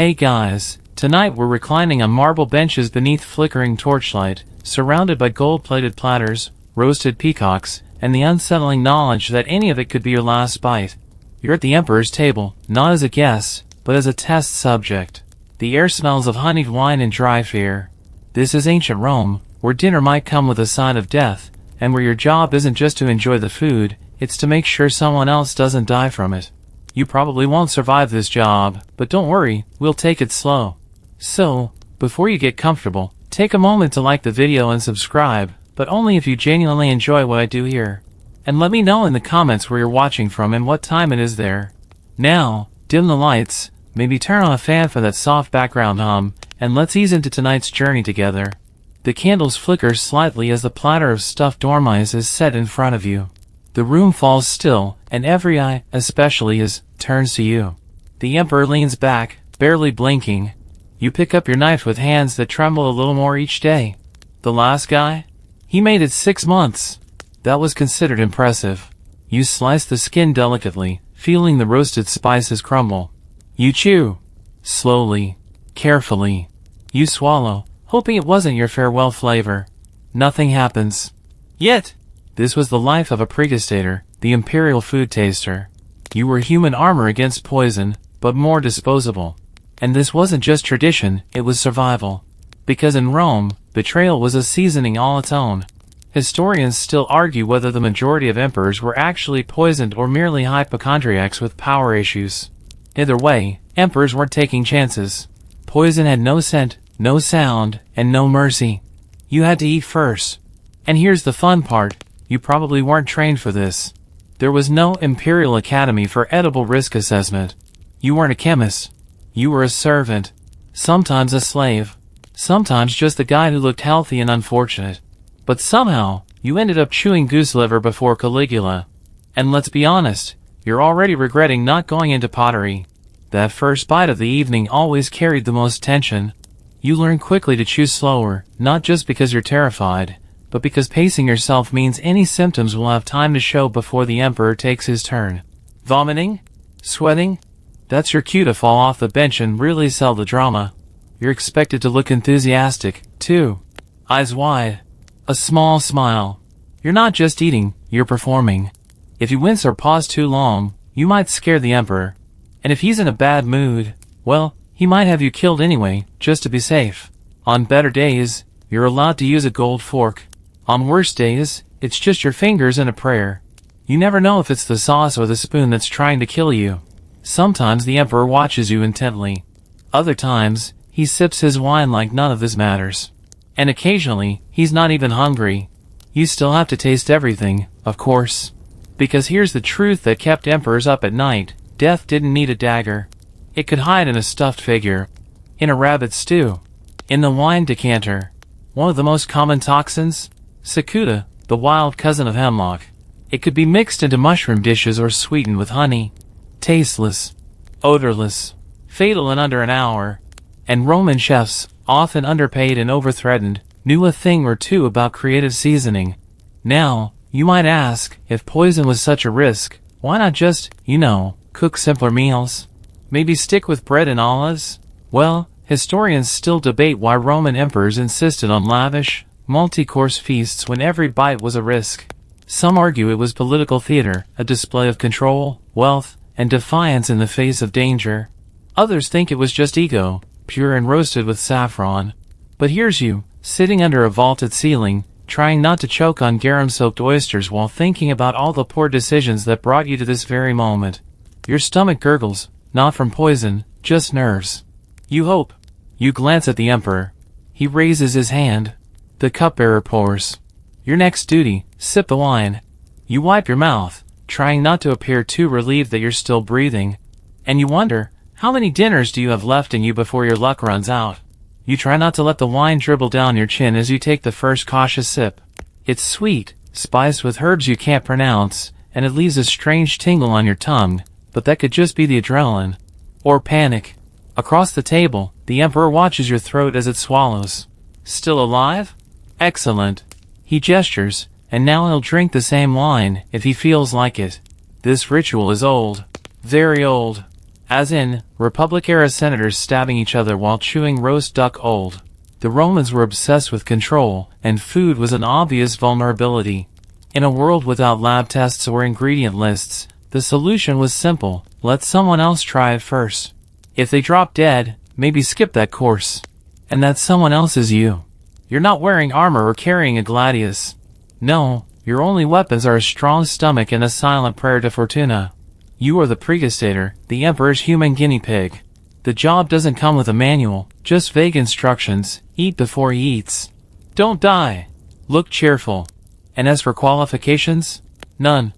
Hey guys, tonight we're reclining on marble benches beneath flickering torchlight, surrounded by gold-plated platters, roasted peacocks, and the unsettling knowledge that any of it could be your last bite. You're at the Emperor's table, not as a guest, but as a test subject. The air smells of honeyed wine and dry fear. This is ancient Rome, where dinner might come with a sign of death, and where your job isn't just to enjoy the food, it's to make sure someone else doesn't die from it. You probably won't survive this job, but don't worry, we'll take it slow. So, before you get comfortable, take a moment to like the video and subscribe, but only if you genuinely enjoy what I do here. And let me know in the comments where you're watching from and what time it is there. Now, dim the lights, maybe turn on a fan for that soft background hum, and let's ease into tonight's journey together. The candles flicker slightly as the platter of stuffed dormice is set in front of you. The room falls still, and every eye, especially his, turns to you. The Emperor leans back, barely blinking. You pick up your knife with hands that tremble a little more each day. The last guy? He made it 6 months. That was considered impressive. You slice the skin delicately, feeling the roasted spices crumble. You chew. Slowly. Carefully. You swallow, hoping it wasn't your farewell flavor. Nothing happens. Yet, this was the life of a pregustator, the imperial food taster. You were human armor against poison, but more disposable. And this wasn't just tradition, it was survival. Because in Rome, betrayal was a seasoning all its own. Historians still argue whether the majority of emperors were actually poisoned or merely hypochondriacs with power issues. Either way, emperors weren't taking chances. Poison had no scent, no sound, and no mercy. You had to eat first. And here's the fun part. You probably weren't trained for this. There was no Imperial Academy for edible risk assessment. You weren't a chemist. You were a servant. Sometimes a slave. Sometimes just the guy who looked healthy and unfortunate. But somehow, you ended up chewing goose liver before Caligula. And let's be honest, you're already regretting not going into pottery. That first bite of the evening always carried the most tension. You learn quickly to chew slower, not just because you're terrified, but because pacing yourself means any symptoms will have time to show before the Emperor takes his turn. Vomiting? Sweating? That's your cue to fall off the bench and really sell the drama. You're expected to look enthusiastic, too. Eyes wide. A small smile. You're not just eating, you're performing. If you wince or pause too long, you might scare the Emperor. And if he's in a bad mood, well, he might have you killed anyway, just to be safe. On better days, you're allowed to use a gold fork. On worse days, it's just your fingers and a prayer. You never know if it's the sauce or the spoon that's trying to kill you. Sometimes the Emperor watches you intently. Other times, he sips his wine like none of this matters. And occasionally, he's not even hungry. You still have to taste everything, of course. Because here's the truth that kept emperors up at night. Death didn't need a dagger. It could hide in a stuffed figure. In a rabbit stew. In the wine decanter. One of the most common toxins? Cicuta, the wild cousin of hemlock. It could be mixed into mushroom dishes or sweetened with honey. Tasteless. Odorless. Fatal in under an hour. And Roman chefs, often underpaid and overthreatened, knew a thing or two about creative seasoning. Now, you might ask, if poison was such a risk, why not just, cook simpler meals? Maybe stick with bread and olives? Well, historians still debate why Roman emperors insisted on lavish, multi-course feasts when every bite was a risk. Some argue it was political theater, a display of control, wealth, and defiance in the face of danger. Others think it was just ego, pure and roasted with saffron. But here's you, sitting under a vaulted ceiling, trying not to choke on garum-soaked oysters while thinking about all the poor decisions that brought you to this very moment. Your stomach gurgles, not from poison, just nerves. You hope. You glance at the Emperor. He raises his hand. The cupbearer pours. Your next duty, sip the wine. You wipe your mouth, trying not to appear too relieved that you're still breathing. And you wonder, how many dinners do you have left in you before your luck runs out? You try not to let the wine dribble down your chin as you take the first cautious sip. It's sweet, spiced with herbs you can't pronounce, and it leaves a strange tingle on your tongue, but that could just be the adrenaline. Or panic. Across the table, the Emperor watches your throat as it swallows. Still alive? Excellent. He gestures, and now he'll drink the same wine, if he feels like it. This ritual is old. Very old. As in, Republic-era senators stabbing each other while chewing roast duck old. The Romans were obsessed with control, and food was an obvious vulnerability. In a world without lab tests or ingredient lists, the solution was simple: let someone else try it first. If they drop dead, maybe skip that course. And that someone else is you. You're not wearing armor or carrying a gladius. No, your only weapons are a strong stomach and a silent prayer to Fortuna. You are the pregustator, the Emperor's human guinea pig. The job doesn't come with a manual, just vague instructions: eat before he eats. Don't die. Look cheerful. And as for qualifications? None.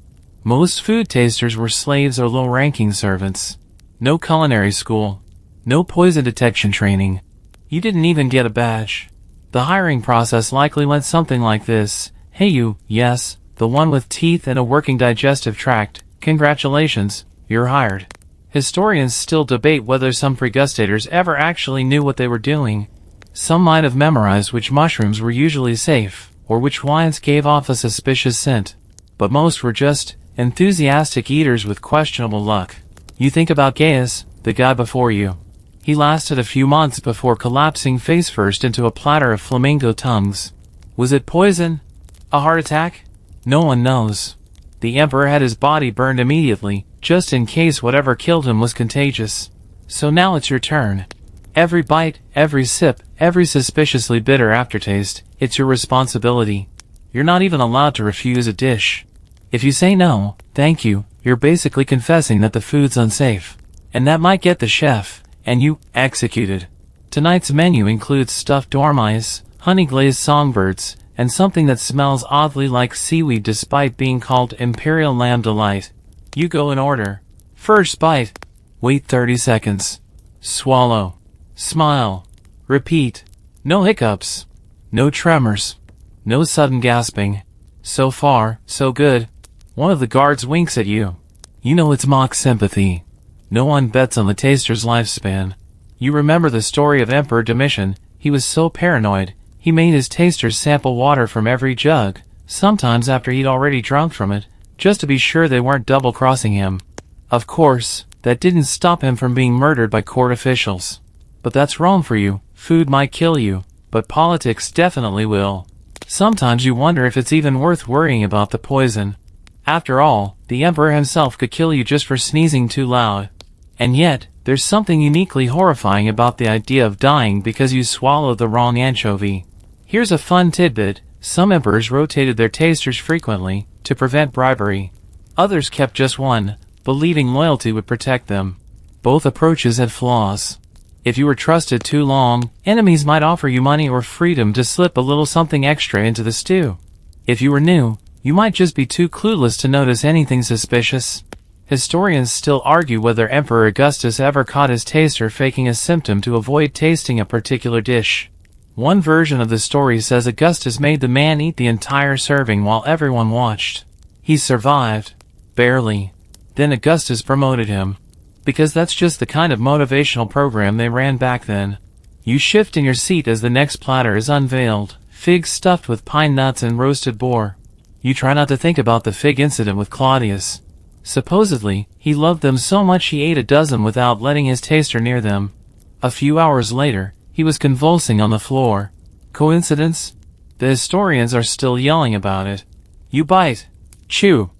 Most food tasters were slaves or low-ranking servants. No culinary school. No poison detection training. You didn't even get a badge. The hiring process likely went something like this: hey you, yes, the one with teeth and a working digestive tract, congratulations, you're hired. Historians still debate whether some pregustators ever actually knew what they were doing. Some might have memorized which mushrooms were usually safe, or which wines gave off a suspicious scent. But most were just enthusiastic eaters with questionable luck. You think about Gaius, the guy before you. He lasted a few months before collapsing face first into a platter of flamingo tongues. Was it poison? A heart attack? No one knows. The Emperor had his body burned immediately, just in case whatever killed him was contagious. So now it's your turn. Every bite, every sip, every suspiciously bitter aftertaste, it's your responsibility. You're not even allowed to refuse a dish. If you say no, thank you, you're basically confessing that the food's unsafe. And that might get the chef, and you, executed. Tonight's menu includes stuffed dormice, honey-glazed songbirds, and something that smells oddly like seaweed despite being called imperial lamb delight. You go in order. First bite. Wait 30 seconds. Swallow. Smile. Repeat. No hiccups. No tremors. No sudden gasping. So far, so good. One of the guards winks at you. You know it's mock sympathy. No one bets on the taster's lifespan. You remember the story of Emperor Domitian. He was so paranoid, he made his tasters sample water from every jug, sometimes after he'd already drunk from it, just to be sure they weren't double-crossing him. Of course, that didn't stop him from being murdered by court officials. But that's wrong for you. Food might kill you, but politics definitely will. Sometimes you wonder if it's even worth worrying about the poison. After all, the Emperor himself could kill you just for sneezing too loud. And yet, there's something uniquely horrifying about the idea of dying because you swallowed the wrong anchovy. Here's a fun tidbit: some emperors rotated their tasters frequently, to prevent bribery. Others kept just one, believing loyalty would protect them. Both approaches had flaws. If you were trusted too long, enemies might offer you money or freedom to slip a little something extra into the stew. If you were new, you might just be too clueless to notice anything suspicious. Historians still argue whether Emperor Augustus ever caught his taster faking a symptom to avoid tasting a particular dish. One version of the story says Augustus made the man eat the entire serving while everyone watched. He survived. Barely. Then Augustus promoted him. Because that's just the kind of motivational program they ran back then. You shift in your seat as the next platter is unveiled: figs stuffed with pine nuts and roasted boar. You try not to think about the fig incident with Claudius. Supposedly, he loved them so much he ate a dozen without letting his taster near them. A few hours later, he was convulsing on the floor. Coincidence? The historians are still yelling about it. You bite. Chew.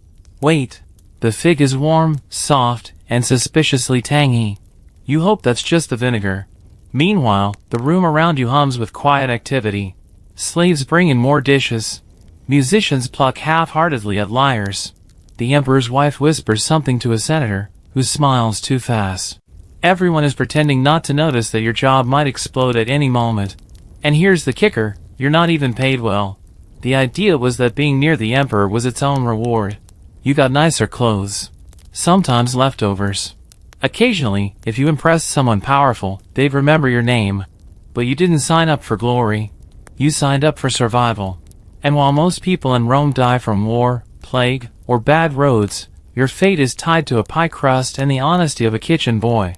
Wait. The fig is warm, soft, and suspiciously tangy. You hope that's just the vinegar. Meanwhile, the room around you hums with quiet activity. Slaves bring in more dishes. Musicians pluck half-heartedly at lyres. The emperor's wife whispers something to a senator, who smiles too fast. Everyone is pretending not to notice that your job might explode at any moment. And here's the kicker: you're not even paid well. The idea was that being near the emperor was its own reward. You got nicer clothes. Sometimes leftovers. Occasionally, if you impressed someone powerful, they'd remember your name. But you didn't sign up for glory. You signed up for survival. And while most people in Rome die from war, plague, or bad roads, your fate is tied to a pie crust and the honesty of a kitchen boy.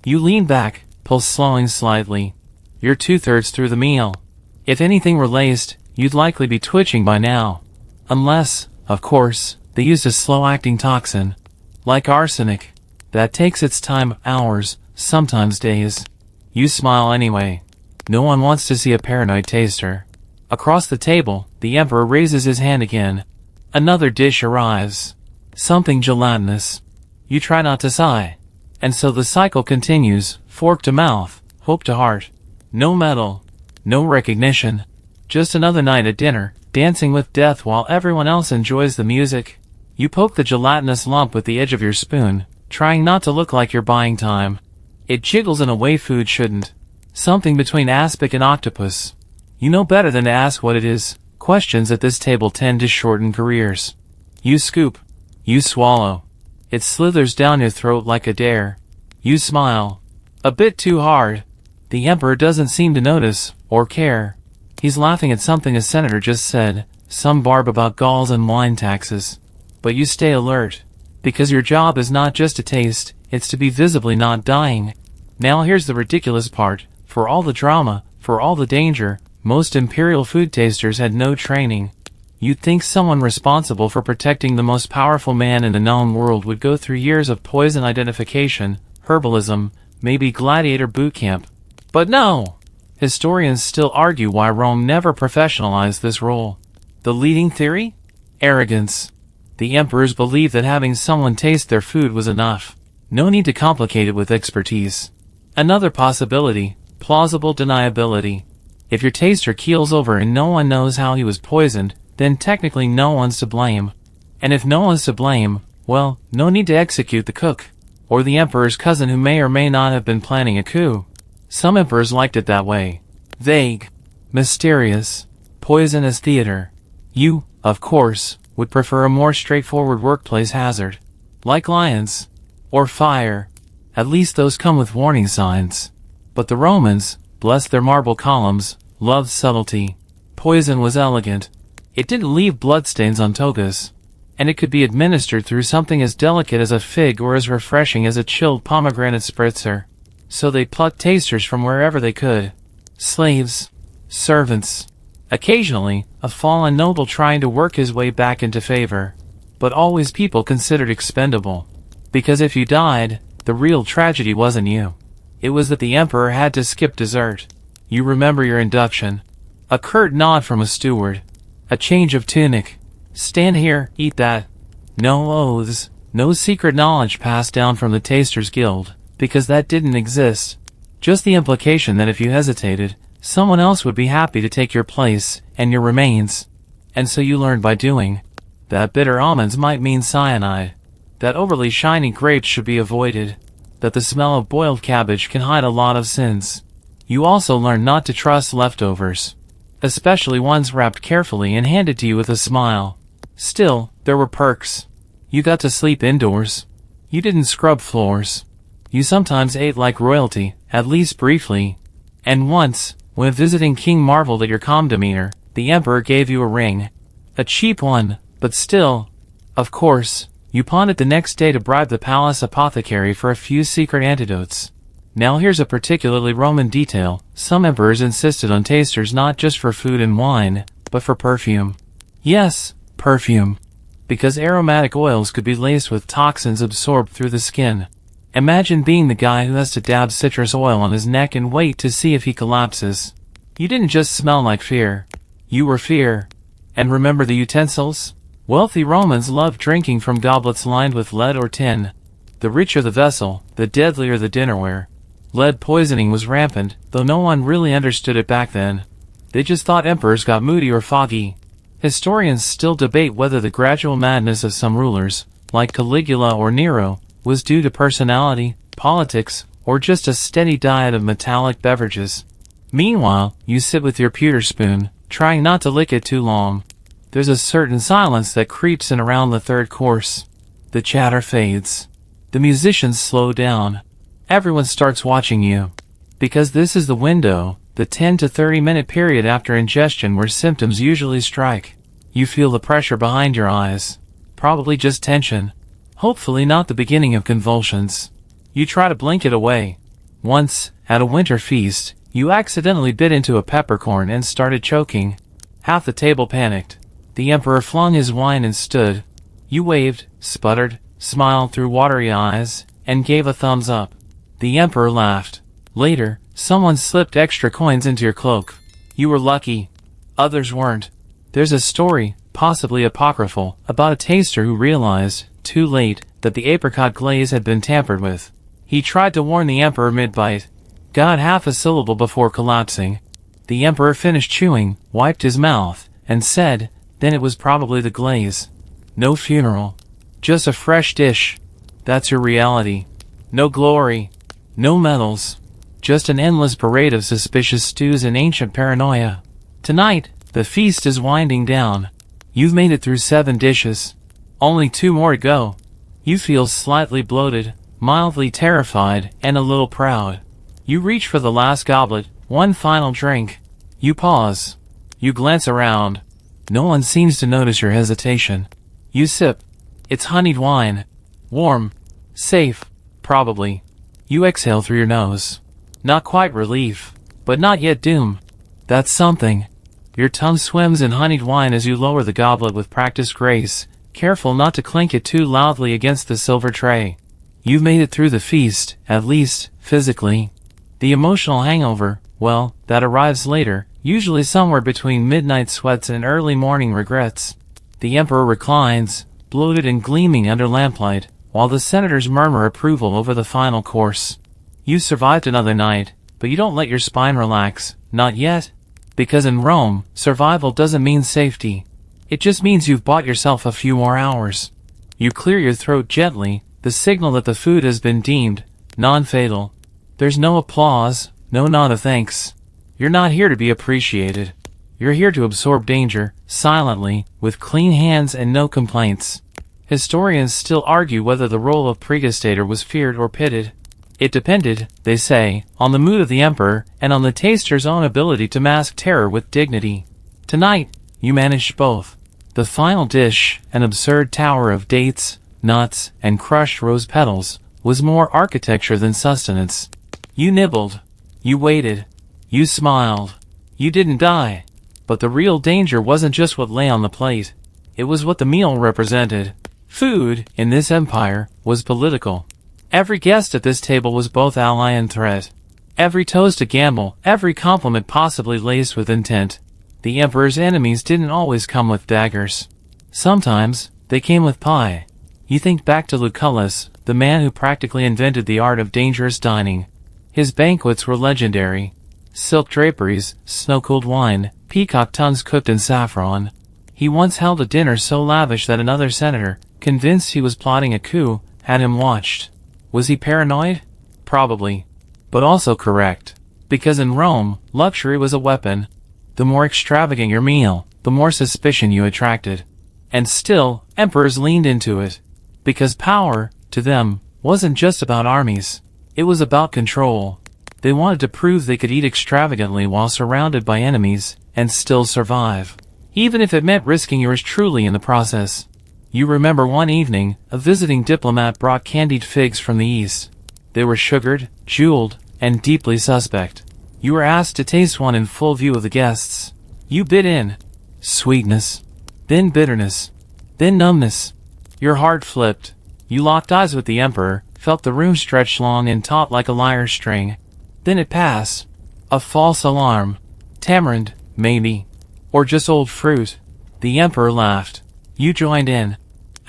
You lean back, pulse slowing slightly. You're 2/3 through the meal. If anything were laced, you'd likely be twitching by now. Unless, of course, they used a slow-acting toxin. Like arsenic. That takes its time, hours, sometimes days. You smile anyway. No one wants to see a paranoid taster. Across the table, the Emperor raises his hand again. Another dish arrives. Something gelatinous. You try not to sigh. And so the cycle continues, fork to mouth, hope to heart. No medal. No recognition. Just another night at dinner, dancing with death while everyone else enjoys the music. You poke the gelatinous lump with the edge of your spoon, trying not to look like you're buying time. It jiggles in a way food shouldn't. Something between aspic and octopus. You know better than to ask what it is. Questions at this table tend to shorten careers. You scoop. You swallow. It slithers down your throat like a dare. You smile. A bit too hard. The Emperor doesn't seem to notice, or care. He's laughing at something a senator just said, some barb about galls and wine taxes. But you stay alert. Because your job is not just to taste, it's to be visibly not dying. Now here's the ridiculous part. For all the drama, for all the danger, most imperial food tasters had no training. You'd think someone responsible for protecting the most powerful man in the known world would go through years of poison identification, herbalism, maybe gladiator boot camp. But no! Historians still argue why Rome never professionalized this role. The leading theory? Arrogance. The emperors believed that having someone taste their food was enough. No need to complicate it with expertise. Another possibility, plausible deniability. If your taster keels over and no one knows how he was poisoned, then technically no one's to blame. And if no one's to blame, well, no need to execute the cook. Or the emperor's cousin who may or may not have been planning a coup. Some emperors liked it that way. Vague. Mysterious. Poison as theater. You, of course, would prefer a more straightforward workplace hazard. Like lions. Or fire. At least those come with warning signs. But the Romans, bless their marble columns, loved subtlety. Poison was elegant. It didn't leave bloodstains on togas. And it could be administered through something as delicate as a fig or as refreshing as a chilled pomegranate spritzer. So they plucked tasters from wherever they could. Slaves. Servants. Occasionally, a fallen noble trying to work his way back into favor. But always people considered expendable. Because if you died, the real tragedy wasn't you. It was that the emperor had to skip dessert. You remember your induction. A curt nod from a steward. A change of tunic. Stand here, eat that. No oaths, no secret knowledge passed down from the Tasters Guild, because that didn't exist. Just the implication that if you hesitated, someone else would be happy to take your place, and your remains. And so you learned by doing. That bitter almonds might mean cyanide. That overly shiny grapes should be avoided. That the smell of boiled cabbage can hide a lot of sins. You also learned not to trust leftovers. Especially ones wrapped carefully and handed to you with a smile. Still, there were perks. You got to sleep indoors. You didn't scrub floors. You sometimes ate like royalty, at least briefly. And once, when a visiting king marveled at your calm demeanor, the emperor gave you a ring. A cheap one, but still. Of course, you pawned it the next day to bribe the palace apothecary for a few secret antidotes. Now here's a particularly Roman detail. Some emperors insisted on tasters not just for food and wine, but for perfume. Yes, perfume. Because aromatic oils could be laced with toxins absorbed through the skin. Imagine being the guy who has to dab citrus oil on his neck and wait to see if he collapses. You didn't just smell like fear. You were fear. And remember the utensils? Wealthy Romans loved drinking from goblets lined with lead or tin. The richer the vessel, the deadlier the dinnerware. Lead poisoning was rampant, though no one really understood it back then. They just thought emperors got moody or foggy. Historians still debate whether the gradual madness of some rulers, like Caligula or Nero, was due to personality, politics, or just a steady diet of metallic beverages. Meanwhile, you sit with your pewter spoon, trying not to lick it too long. There's a certain silence that creeps in around the third course. The chatter fades. The musicians slow down. Everyone starts watching you. Because this is the window, the 10 to 30 minute period after ingestion where symptoms usually strike. You feel the pressure behind your eyes. Probably just tension. Hopefully not the beginning of convulsions. You try to blink it away. Once, at a winter feast, you accidentally bit into a peppercorn and started choking. Half the table panicked. The emperor flung his wine and stood. You waved, sputtered, smiled through watery eyes, and gave a thumbs up. The emperor laughed. Later, someone slipped extra coins into your cloak. You were lucky. Others weren't. There's a story, possibly apocryphal, about a taster who realized, too late, that the apricot glaze had been tampered with. He tried to warn the emperor mid-bite. Got half a syllable before collapsing. The emperor finished chewing, wiped his mouth, and said, then it was probably the glaze. No funeral. Just a fresh dish. That's your reality. No glory. No medals. Just an endless parade of suspicious stews and ancient paranoia. Tonight, the feast is winding down. You've made it through 7 dishes. Only 2 more to go. You feel slightly bloated, mildly terrified, and a little proud. You reach for the last goblet, one final drink. You pause. You glance around. No one seems to notice your hesitation. You sip. It's honeyed wine. Warm. Safe. Probably. You exhale through your nose. Not quite relief, but not yet doom. That's something. Your tongue swims in honeyed wine as you lower the goblet with practiced grace, careful not to clink it too loudly against the silver tray. You've made it through the feast, at least, physically. The emotional hangover, well, that arrives later, usually somewhere between midnight sweats and early morning regrets. The emperor reclines, bloated and gleaming under lamplight, while the senators murmur approval over the final course. You survived another night, but you don't let your spine relax, not yet. Because in Rome, survival doesn't mean safety. It just means you've bought yourself a few more hours. You clear your throat gently, the signal that the food has been deemed non-fatal. There's no applause, no nod of thanks. You're not here to be appreciated. You're here to absorb danger, silently, with clean hands and no complaints. Historians still argue whether the role of pregustator was feared or pitied. It depended, they say, on the mood of the emperor and on the taster's own ability to mask terror with dignity. Tonight, you managed both. The final dish, an absurd tower of dates, nuts, and crushed rose petals, was more architecture than sustenance. You nibbled. You waited. You smiled. You didn't die. But the real danger wasn't just what lay on the plate. It was what the meal represented. Food, in this empire, was political. Every guest at this table was both ally and threat. Every toast a gamble, every compliment possibly laced with intent. The emperor's enemies didn't always come with daggers. Sometimes, they came with pie. You think back to Lucullus, the man who practically invented the art of dangerous dining. His banquets were legendary. Silk draperies, snow-cooled wine, peacock tongues cooked in saffron. He once held a dinner so lavish that another senator, convinced he was plotting a coup, had him watched. Was he paranoid? Probably. But also correct. Because in Rome, luxury was a weapon. The more extravagant your meal, the more suspicion you attracted. And still, emperors leaned into it. Because power, to them, wasn't just about armies. It was about control. They wanted to prove they could eat extravagantly while surrounded by enemies, and still survive. Even if it meant risking yours truly in the process. You remember one evening, a visiting diplomat brought candied figs from the east. They were sugared, jeweled, and deeply suspect. You were asked to taste one in full view of the guests. You bit in. Sweetness. Then bitterness. Then numbness. Your heart flipped. You locked eyes with the emperor, felt the room stretch long and taut like a lyre string. Then it passed. A false alarm. Tamarind, maybe. Or just old fruit. The emperor laughed. You joined in.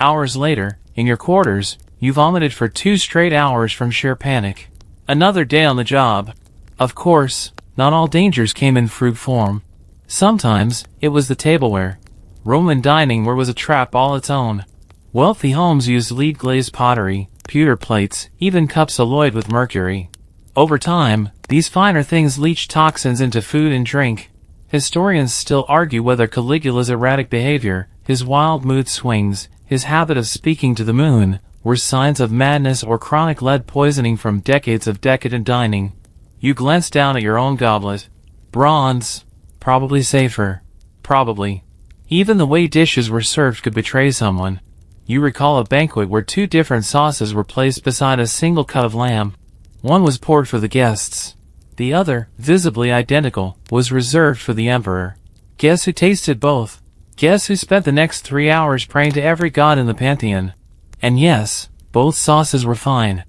Hours later, in your quarters, you vomited for 2 straight hours from sheer panic. Another day on the job. Of course, not all dangers came in fruit form. Sometimes, it was the tableware. Roman dining ware was a trap all its own. Wealthy homes used lead-glazed pottery, pewter plates, even cups alloyed with mercury. Over time, these finer things leached toxins into food and drink. Historians still argue whether Caligula's erratic behavior, his wild mood swings, his habit of speaking to the moon, were signs of madness or chronic lead poisoning from decades of decadent dining. You glanced down at your own goblet. Bronze. Probably safer. Probably. Even the way dishes were served could betray someone. You recall a banquet where 2 different sauces were placed beside a single cut of lamb. One was poured for the guests. The other, visibly identical, was reserved for the emperor. Guess who tasted both? Guess who spent the next 3 hours praying to every god in the pantheon? And yes, both sauces were fine.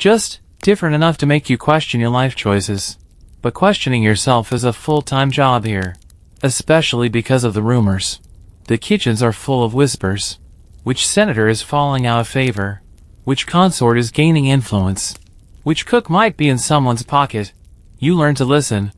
Just different enough to make you question your life choices. But questioning yourself is a full-time job here. Especially because of the rumors. The kitchens are full of whispers. Which senator is falling out of favor? Which consort is gaining influence? Which cook might be in someone's pocket? You learn to listen.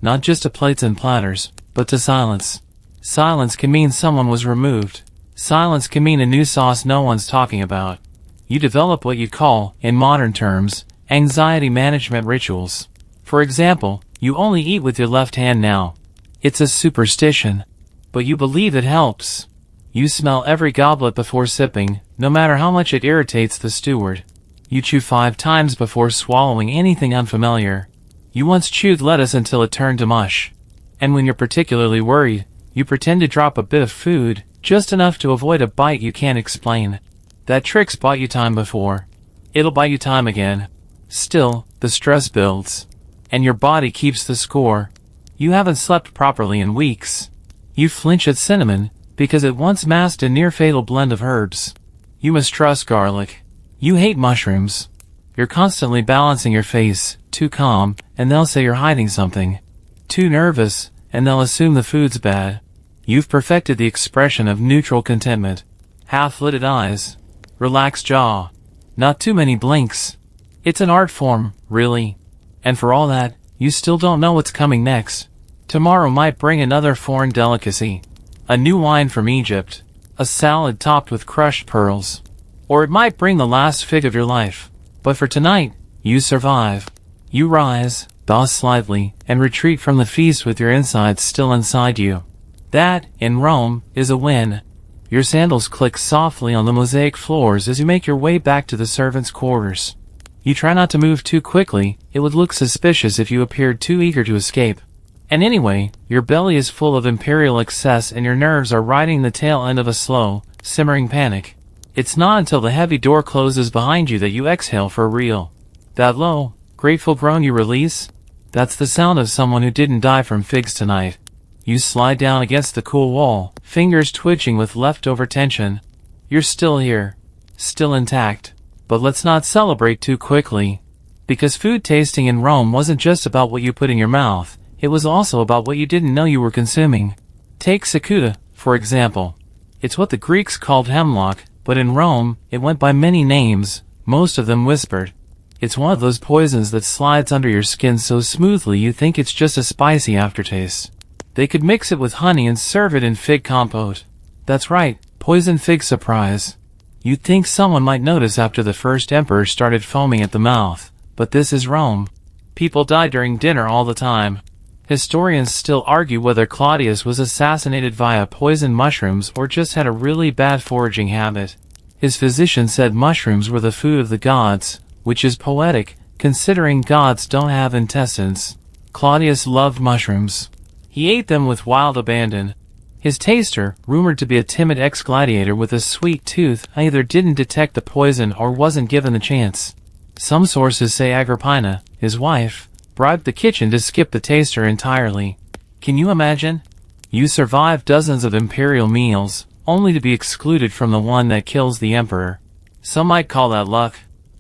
Not just to plates and platters, but to silence. Silence can mean someone was removed. Silence can mean a new sauce no one's talking about. You develop what you call, in modern terms, anxiety management rituals. For example, you only eat with your left hand now. It's a superstition. But you believe it helps. You smell every goblet before sipping, no matter how much it irritates the steward. You chew 5 times before swallowing anything unfamiliar. You once chewed lettuce until it turned to mush. And when you're particularly worried, you pretend to drop a bit of food, just enough to avoid a bite you can't explain. That trick's bought you time before. It'll buy you time again. Still, the stress builds. And your body keeps the score. You haven't slept properly in weeks. You flinch at cinnamon, because it once masked a near-fatal blend of herbs. You mistrust garlic. You hate mushrooms. You're constantly balancing your face, too calm, and they'll say you're hiding something. Too nervous, and they'll assume the food's bad. You've perfected the expression of neutral contentment. Half-lidded eyes. Relaxed jaw. Not too many blinks. It's an art form, really. And for all that, you still don't know what's coming next. Tomorrow might bring another foreign delicacy. A new wine from Egypt. A salad topped with crushed pearls. Or it might bring the last fig of your life. But for tonight, you survive. You rise, bow slightly, and retreat from the feast with your insides still inside you. That, in Rome, is a win. Your sandals click softly on the mosaic floors as you make your way back to the servants' quarters. You try not to move too quickly, it would look suspicious if you appeared too eager to escape. And anyway, your belly is full of imperial excess and your nerves are riding the tail end of a slow, simmering panic. It's not until the heavy door closes behind you that you exhale for real. That low, grateful groan you release? That's the sound of someone who didn't die from figs tonight. You slide down against the cool wall, fingers twitching with leftover tension. You're still here. Still intact. But let's not celebrate too quickly. Because food tasting in Rome wasn't just about what you put in your mouth, it was also about what you didn't know you were consuming. Take cicuta, for example. It's what the Greeks called hemlock, but in Rome, it went by many names, most of them whispered. It's one of those poisons that slides under your skin so smoothly you think it's just a spicy aftertaste. They could mix it with honey and serve it in fig compote. That's right, poison fig surprise. You'd think someone might notice after the first emperor started foaming at the mouth, but this is Rome. People die during dinner all the time. Historians still argue whether Claudius was assassinated via poisoned mushrooms or just had a really bad foraging habit. His physician said mushrooms were the food of the gods, which is poetic, considering gods don't have intestines. Claudius loved mushrooms. He ate them with wild abandon. His taster, rumored to be a timid ex-gladiator with a sweet tooth, either didn't detect the poison or wasn't given the chance. Some sources say Agrippina, his wife, bribed the kitchen to skip the taster entirely. Can you imagine? You survive dozens of imperial meals, only to be excluded from the one that kills the emperor. Some might call that luck.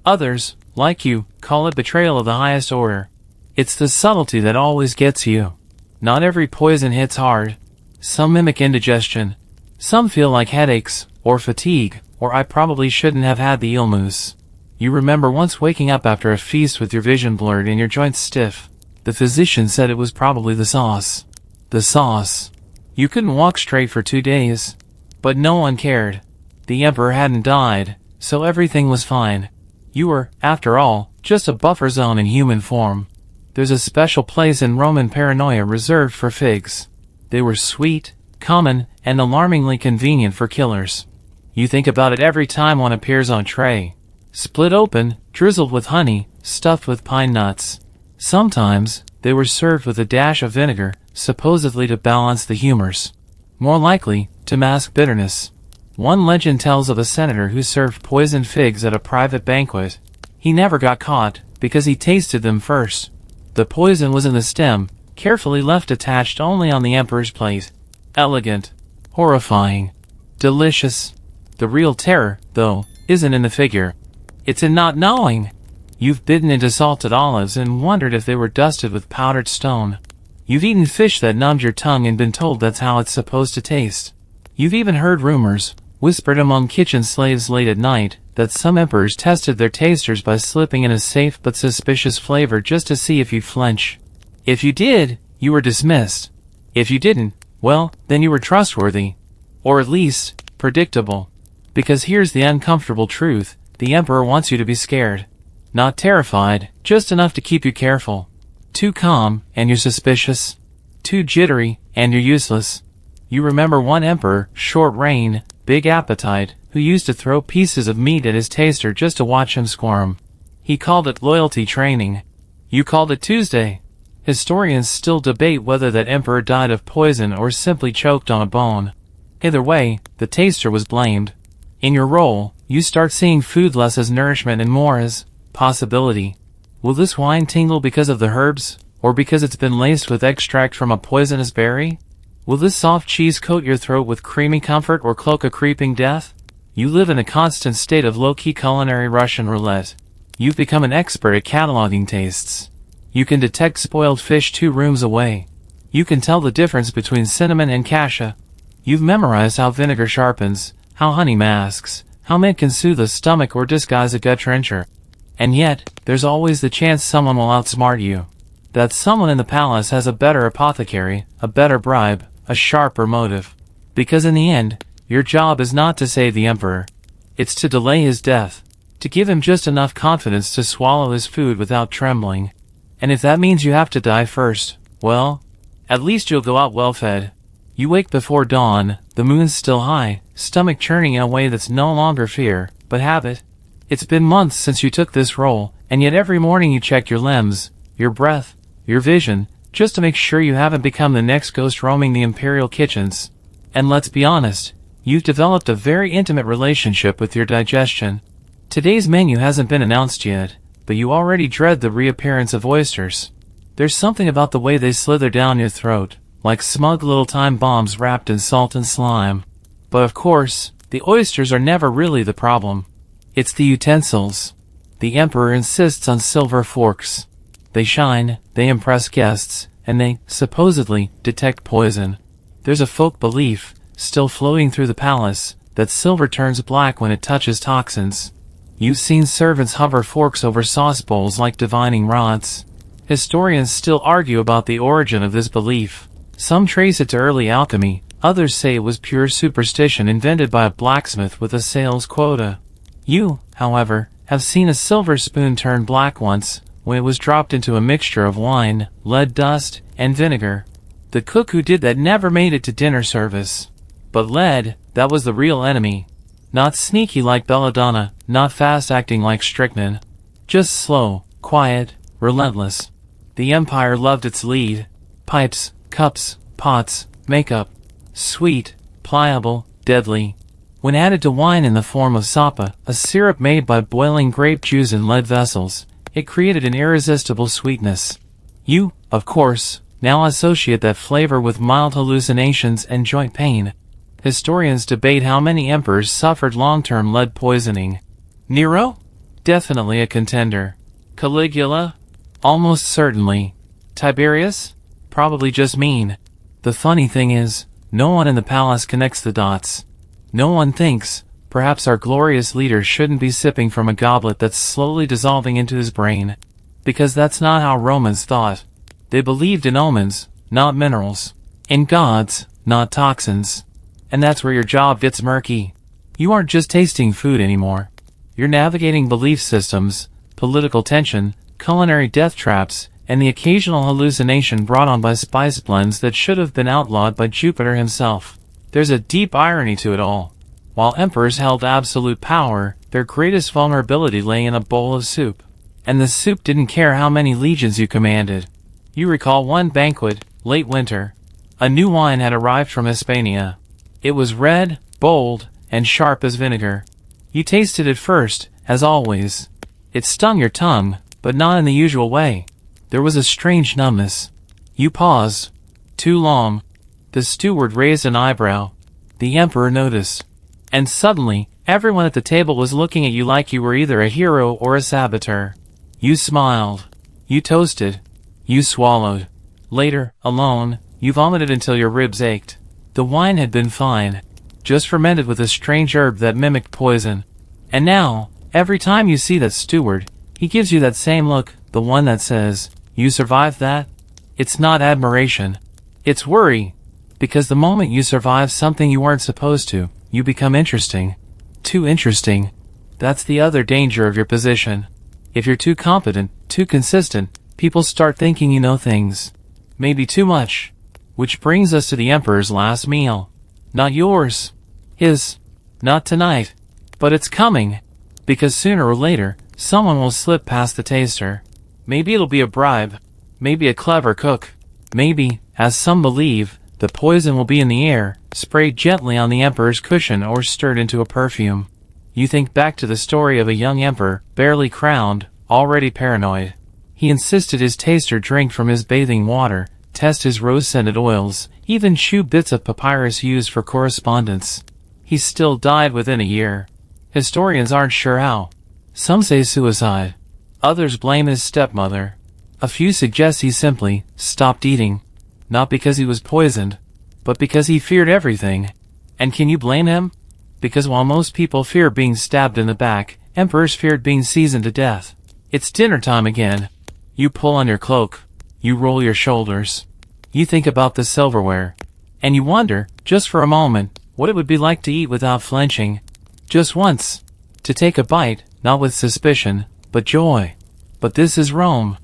Others, like you, call it betrayal of the highest order. It's the subtlety that always gets you. Not every poison hits hard. Some mimic indigestion. Some feel like headaches, or fatigue, or I probably shouldn't have had the illness. You remember once waking up after a feast with your vision blurred and your joints stiff. The physician said it was probably the sauce. The sauce. You couldn't walk straight for 2 days. But no one cared. The emperor hadn't died, so everything was fine. You were, after all, just a buffer zone in human form. There's a special place in Roman paranoia reserved for figs. They were sweet, common, and alarmingly convenient for killers. You think about it every time one appears on tray. Split open, drizzled with honey, stuffed with pine nuts. Sometimes, they were served with a dash of vinegar, supposedly to balance the humors. More likely, to mask bitterness. One legend tells of a senator who served poisoned figs at a private banquet. He never got caught, because he tasted them first. The poison was in the stem, carefully left attached only on the emperor's plate. Elegant. Horrifying. Delicious. The real terror, though, isn't in the figure. It's in not knowing. You've bitten into salted olives and wondered if they were dusted with powdered stone. You've eaten fish that numbed your tongue and been told that's how it's supposed to taste. You've even heard rumors, whispered among kitchen slaves late at night, that some emperors tested their tasters by slipping in a safe but suspicious flavor just to see if you'd flinch. If you did, you were dismissed. If you didn't, well, then you were trustworthy. Or at least, predictable. Because here's the uncomfortable truth, the emperor wants you to be scared. Not terrified, just enough to keep you careful. Too calm, and you're suspicious. Too jittery, and you're useless. You remember one emperor, short reign, big appetite, who used to throw pieces of meat at his taster just to watch him squirm. He called it loyalty training. You called it Tuesday. Historians still debate whether that emperor died of poison or simply choked on a bone. Either way, the taster was blamed. In your role, you start seeing food less as nourishment and more as possibility. Will this wine tingle because of the herbs, or because it's been laced with extract from a poisonous berry? Will this soft cheese coat your throat with creamy comfort or cloak a creeping death? You live in a constant state of low-key culinary Russian roulette. You've become an expert at cataloging tastes. You can detect spoiled fish 2 rooms away. You can tell the difference between cinnamon and cassia. You've memorized how vinegar sharpens, how honey masks, how mint can soothe the stomach or disguise a gut trencher. And yet, there's always the chance someone will outsmart you. That someone in the palace has a better apothecary, a better bribe, a sharper motive. Because in the end, your job is not to save the emperor. It's to delay his death. To give him just enough confidence to swallow his food without trembling. And if that means you have to die first, well, at least you'll go out well-fed. You wake before dawn, the moon's still high, stomach churning in a way that's no longer fear, but habit. It's been months since you took this role, and yet every morning you check your limbs, your breath, your vision, just to make sure you haven't become the next ghost roaming the imperial kitchens. And let's be honest, you've developed a very intimate relationship with your digestion. Today's menu hasn't been announced yet, but you already dread the reappearance of oysters. There's something about the way they slither down your throat, like smug little time bombs wrapped in salt and slime. But of course, the oysters are never really the problem. It's the utensils. The emperor insists on silver forks. They shine, they impress guests, and they, supposedly, detect poison. There's a folk belief, still floating through the palace, that silver turns black when it touches toxins. You've seen servants hover forks over sauce bowls like divining rods. Historians still argue about the origin of this belief. Some trace it to early alchemy, others say it was pure superstition invented by a blacksmith with a sales quota. You, however, have seen a silver spoon turn black once, when it was dropped into a mixture of wine, lead dust, and vinegar. The cook who did that never made it to dinner service. But lead, that was the real enemy. Not sneaky like belladonna, not fast-acting like strychnine. Just slow, quiet, relentless. The empire loved its lead. Pipes, cups, pots, makeup. Sweet, pliable, deadly. When added to wine in the form of sapa, a syrup made by boiling grape juice in lead vessels, it created an irresistible sweetness. You, of course, now associate that flavor with mild hallucinations and joint pain. Historians debate how many emperors suffered long-term lead poisoning. Nero? Definitely a contender. Caligula? Almost certainly. Tiberius? Probably just mean. The funny thing is, no one in the palace connects the dots. No one thinks, perhaps our glorious leader shouldn't be sipping from a goblet that's slowly dissolving into his brain. Because that's not how Romans thought. They believed in omens, not minerals. In gods, not toxins. And that's where your job gets murky. You aren't just tasting food anymore. You're navigating belief systems, political tension, culinary death traps, and the occasional hallucination brought on by spice blends that should have been outlawed by Jupiter himself. There's a deep irony to it all. While emperors held absolute power, their greatest vulnerability lay in a bowl of soup. And the soup didn't care how many legions you commanded. You recall one banquet, late winter. A new wine had arrived from Hispania. It was red, bold, and sharp as vinegar. You tasted it first, as always. It stung your tongue, but not in the usual way. There was a strange numbness. You paused. Too long. The steward raised an eyebrow. The emperor noticed. And suddenly, everyone at the table was looking at you like you were either a hero or a saboteur. You smiled. You toasted. You swallowed. Later, alone, you vomited until your ribs ached. The wine had been fine, just fermented with a strange herb that mimicked poison. And now, every time you see that steward, he gives you that same look, the one that says, "You survived that?" It's not admiration. It's worry. Because the moment you survive something you weren't supposed to, you become interesting. Too interesting. That's the other danger of your position. If you're too competent, too consistent, people start thinking you know things. Maybe too much. Which brings us to the Emperor's last meal. Not yours. His. Not tonight. But it's coming. Because sooner or later, someone will slip past the taster. Maybe it'll be a bribe. Maybe a clever cook. Maybe, as some believe, the poison will be in the air, sprayed gently on the Emperor's cushion or stirred into a perfume. You think back to the story of a young emperor, barely crowned, already paranoid. He insisted his taster drink from his bathing water, test his rose-scented oils, even chew bits of papyrus used for correspondence. He still died within a year. Historians aren't sure how. Some say suicide. Others blame his stepmother. A few suggest he simply stopped eating. Not because he was poisoned, but because he feared everything. And can you blame him? Because while most people fear being stabbed in the back, emperors feared being seasoned to death. It's dinner time again. You pull on your cloak. You roll your shoulders. You think about the silverware. And you wonder, just for a moment, what it would be like to eat without flinching. Just once. To take a bite, not with suspicion, but joy. But this is Rome.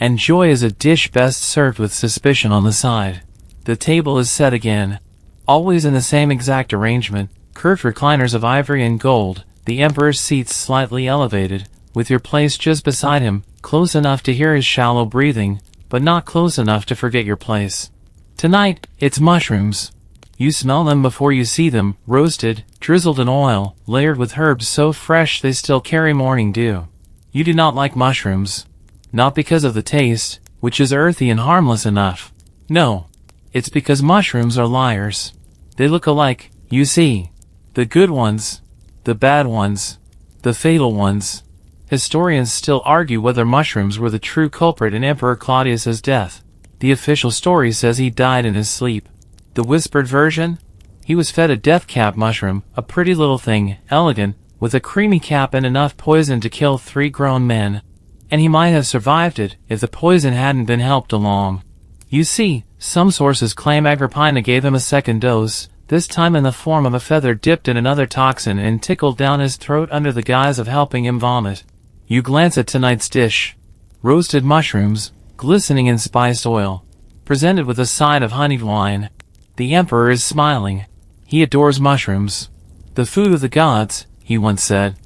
And joy is a dish best served with suspicion on the side. The table is set again. Always in the same exact arrangement, curved recliners of ivory and gold, the Emperor's seats slightly elevated, with your place just beside him, close enough to hear his shallow breathing, but not close enough to forget your place. Tonight, it's mushrooms. You smell them before you see them, roasted, drizzled in oil, layered with herbs so fresh they still carry morning dew. You do not like mushrooms. Not because of the taste, which is earthy and harmless enough. No. It's because mushrooms are liars. They look alike, you see. The good ones. The bad ones. The fatal ones. Historians still argue whether mushrooms were the true culprit in Emperor Claudius's death. The official story says he died in his sleep. The whispered version? He was fed a death cap mushroom, a pretty little thing, elegant, with a creamy cap and enough poison to kill 3 grown men. And he might have survived it, if the poison hadn't been helped along. You see, some sources claim Agrippina gave him a second dose, this time in the form of a feather dipped in another toxin and tickled down his throat under the guise of helping him vomit. You glance at tonight's dish. Roasted mushrooms, glistening in spiced oil, presented with a side of honeyed wine. The Emperor is smiling. He adores mushrooms. The food of the gods, he once said.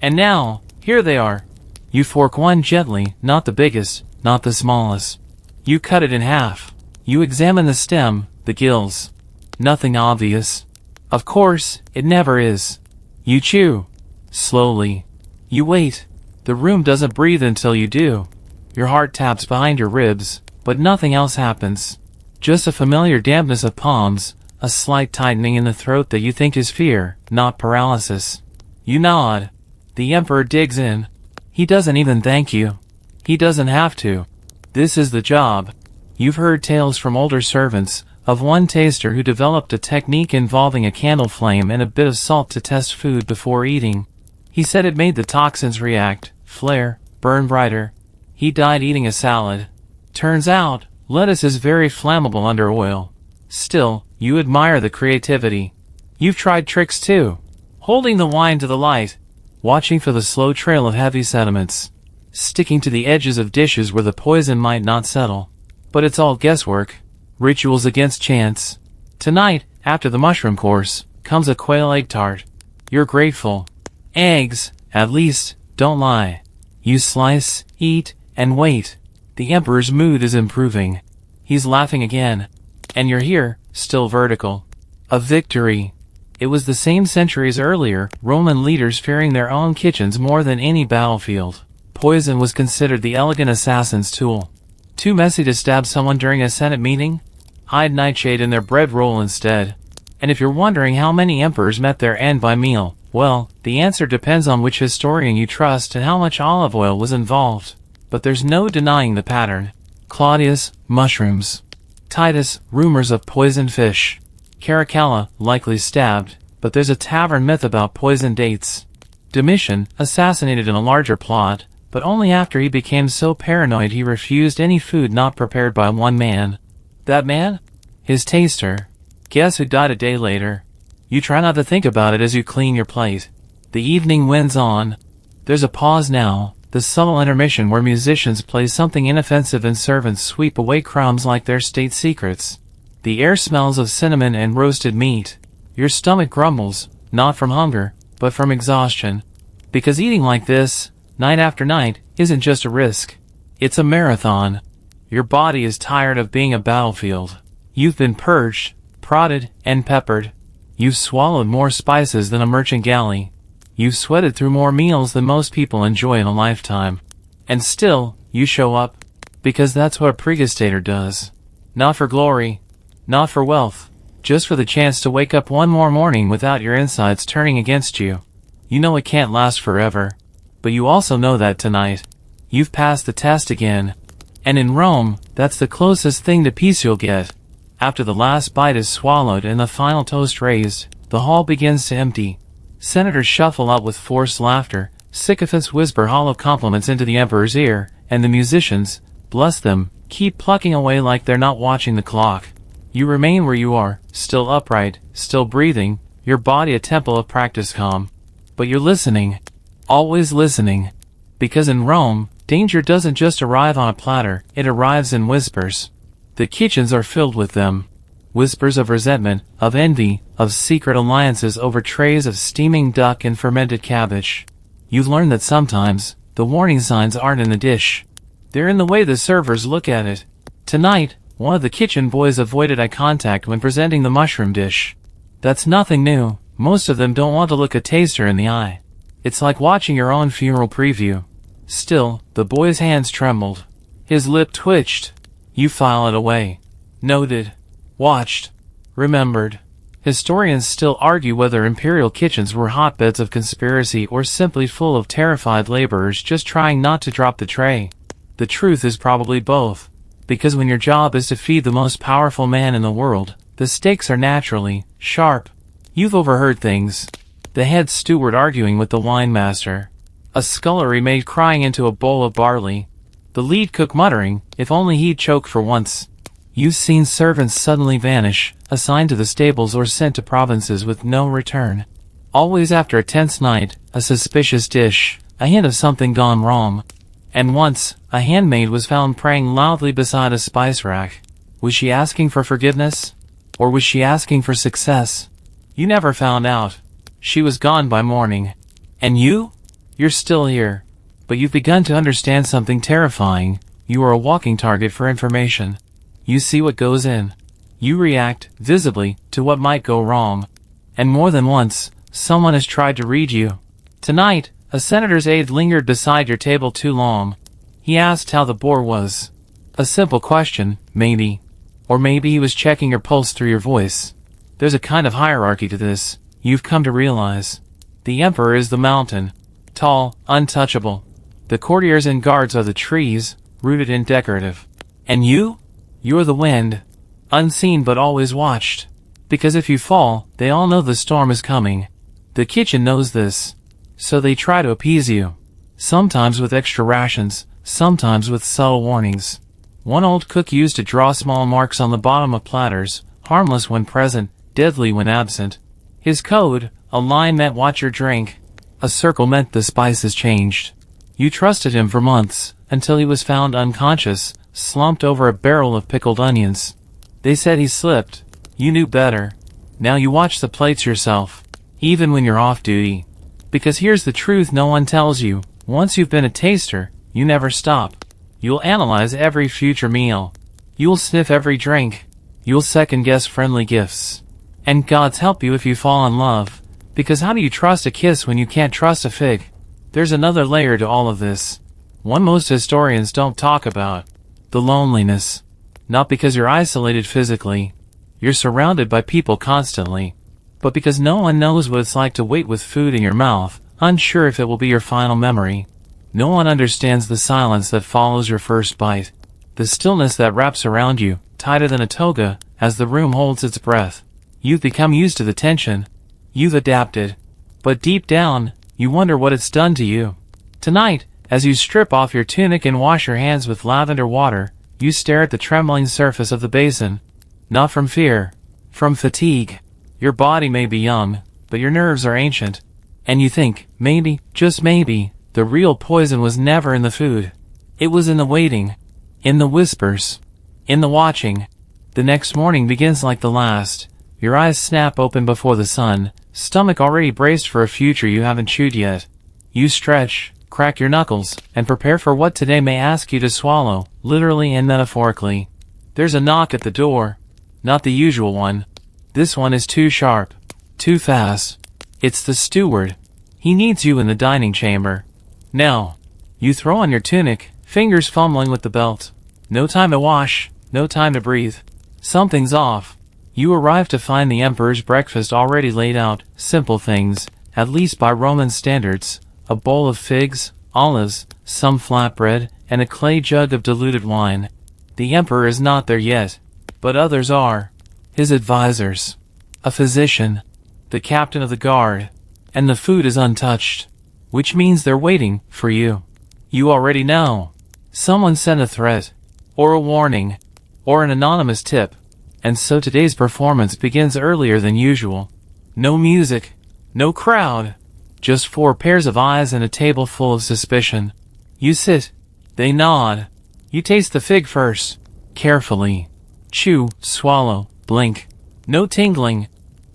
And now, here they are. You fork one gently, not the biggest, not the smallest. You cut it in half. You examine the stem, the gills. Nothing obvious. Of course, it never is. You chew. Slowly. You wait. The room doesn't breathe until you do. Your heart taps behind your ribs, but nothing else happens. Just a familiar dampness of palms, a slight tightening in the throat that you think is fear, not paralysis. You nod. The Emperor digs in. He doesn't even thank you. He doesn't have to. This is the job. You've heard tales from older servants, of one taster who developed a technique involving a candle flame and a bit of salt to test food before eating. He said it made the toxins react, flare, burn brighter. He died eating a salad. Turns out, lettuce is very flammable under oil. Still, you admire the creativity. You've tried tricks too. Holding the wine to the light, watching for the slow trail of heavy sediments, sticking to the edges of dishes where the poison might not settle. But it's all guesswork. Rituals against chance. Tonight, after the mushroom course, comes a quail egg tart. You're grateful. Eggs, at least, don't lie. You slice, eat, and wait. The Emperor's mood is improving. He's laughing again. And you're here, still vertical. A victory. It was the same centuries earlier, Roman leaders fearing their own kitchens more than any battlefield. Poison was considered the elegant assassin's tool. Too messy to stab someone during a Senate meeting? Hide nightshade in their bread roll instead. And if you're wondering how many emperors met their end by meal, well, the answer depends on which historian you trust and how much olive oil was involved. But there's no denying the pattern. Claudius, mushrooms. Titus, rumors of poisoned fish. Caracalla, likely stabbed, but there's a tavern myth about poisoned dates. Domitian, assassinated in a larger plot, but only after he became so paranoid he refused any food not prepared by one man. That man? His taster. Guess who died a day later? You try not to think about it as you clean your plate. The evening winds on. There's a pause now, the subtle intermission where musicians play something inoffensive and servants sweep away crumbs like they're state secrets. The air smells of cinnamon and roasted meat. Your stomach grumbles, not from hunger, but from exhaustion. Because eating like this, night after night, isn't just a risk. It's a marathon. Your body is tired of being a battlefield. You've been purged, prodded, and peppered. You've swallowed more spices than a merchant galley. You've sweated through more meals than most people enjoy in a lifetime. And still, you show up. Because that's what a pregustator does. Not for glory. Not for wealth. Just for the chance to wake up one more morning without your insides turning against you. You know it can't last forever. But you also know that tonight, you've passed the test again. And in Rome, that's the closest thing to peace you'll get. After the last bite is swallowed and the final toast raised, the hall begins to empty. Senators shuffle out with forced laughter, sycophants whisper hollow compliments into the emperor's ear, and the musicians, bless them, keep plucking away like they're not watching the clock. You remain where you are, still upright, still breathing, your body a temple of practice calm. But you're listening. Always listening. Because in Rome, danger doesn't just arrive on a platter, it arrives in whispers. The kitchens are filled with them. Whispers of resentment, of envy, of secret alliances over trays of steaming duck and fermented cabbage. You've learned that sometimes, the warning signs aren't in the dish. They're in the way the servers look at it. Tonight, one of the kitchen boys avoided eye contact when presenting the mushroom dish. That's nothing new. Most of them don't want to look a taster in the eye. It's like watching your own funeral preview. Still, the boy's hands trembled. His lip twitched. You file it away. Noted. Watched. Remembered. Historians still argue whether imperial kitchens were hotbeds of conspiracy or simply full of terrified laborers just trying not to drop the tray. The truth is probably both. Because when your job is to feed the most powerful man in the world, the stakes are naturally sharp. You've overheard things. The head steward arguing with the wine master. A scullery maid crying into a bowl of barley. The lead cook muttering, if only he'd choke for once. You've seen servants suddenly vanish, assigned to the stables or sent to provinces with no return. Always after a tense night, a suspicious dish, a hint of something gone wrong. And once, a handmaid was found praying loudly beside a spice rack. Was she asking for forgiveness? Or was she asking for success? You never found out. She was gone by morning. And you? You're still here. But you've begun to understand something terrifying. You are a walking target for information. You see what goes in. You react, visibly, to what might go wrong. And more than once, someone has tried to read you. Tonight, a senator's aide lingered beside your table too long. He asked how the boar was. A simple question, maybe. Or maybe he was checking your pulse through your voice. There's a kind of hierarchy to this, you've come to realize. The emperor is the mountain. Tall, untouchable. The courtiers and guards are the trees, rooted and decorative. And you? You're the wind. Unseen but always watched. Because if you fall, they all know the storm is coming. The kitchen knows this. So they try to appease you. Sometimes with extra rations, sometimes with subtle warnings. One old cook used to draw small marks on the bottom of platters, harmless when present, deadly when absent. His code, a line meant watch your drink. A circle meant the spices changed. You trusted him for months, until he was found unconscious, slumped over a barrel of pickled onions. They said he slipped. You knew better. Now you watch the plates yourself, even when you're off duty. Because here's the truth no one tells you. Once you've been a taster, you never stop. You'll analyze every future meal. You'll sniff every drink. You'll second-guess friendly gifts. And God's help you if you fall in love. Because how do you trust a kiss when you can't trust a fig? There's another layer to all of this. One most historians don't talk about. The loneliness. Not because you're isolated physically. You're surrounded by people constantly. But because no one knows what it's like to wait with food in your mouth, unsure if it will be your final memory. No one understands the silence that follows your first bite. The stillness that wraps around you, tighter than a toga, as the room holds its breath. You've become used to the tension. You've adapted. But deep down, you wonder what it's done to you. Tonight, as you strip off your tunic and wash your hands with lavender water, you stare at the trembling surface of the basin. Not from fear. From fatigue. Your body may be young, but your nerves are ancient. And you think, maybe, just maybe, the real poison was never in the food. It was in the waiting. In the whispers. In the watching. The next morning begins like the last. Your eyes snap open before the sun, stomach already braced for a future you haven't chewed yet. You stretch, crack your knuckles, and prepare for what today may ask you to swallow, literally and metaphorically. There's a knock at the door. Not the usual one. This one is too sharp. Too fast. It's the steward. He needs you in the dining chamber. Now. You throw on your tunic, fingers fumbling with the belt. No time to wash, no time to breathe. Something's off. You arrive to find the emperor's breakfast already laid out, simple things, at least by Roman standards, a bowl of figs, olives, some flatbread, and a clay jug of diluted wine. The emperor is not there yet, but others are. His advisors. A physician. The captain of the guard. And the food is untouched. Which means they're waiting for you. You already know. Someone sent a threat. Or a warning. Or an anonymous tip. And so today's performance begins earlier than usual. No music. No crowd. Just 4 pairs of eyes and a table full of suspicion. You sit. They nod. You taste the fig first. Carefully. Chew, swallow, blink. No tingling.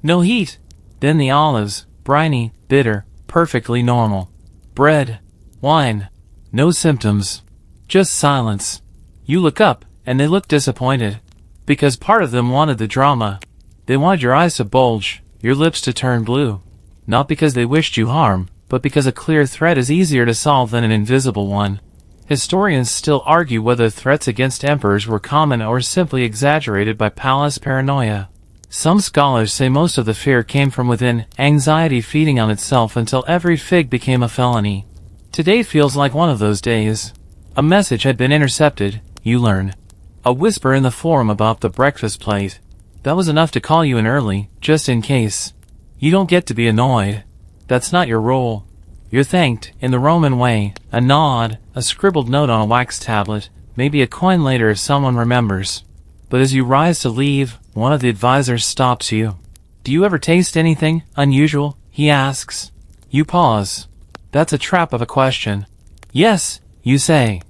No heat. Then the olives, briny, bitter, perfectly normal. Bread. Wine. No symptoms. Just silence. You look up, and they look disappointed. Because part of them wanted the drama. They wanted your eyes to bulge, your lips to turn blue. Not because they wished you harm, but because a clear threat is easier to solve than an invisible one. Historians still argue whether threats against emperors were common or simply exaggerated by palace paranoia. Some scholars say most of the fear came from within, anxiety feeding on itself until every fig became a felony. Today feels like one of those days. A message had been intercepted, you learn. A whisper in the forum about the breakfast plate. That was enough to call you in early, just in case. You don't get to be annoyed. That's not your role. You're thanked, in the Roman way, a nod, a scribbled note on a wax tablet, maybe a coin later if someone remembers. But as you rise to leave, one of the advisors stops you. Do you ever taste anything unusual? He asks. You pause. That's a trap of a question. Yes, you say.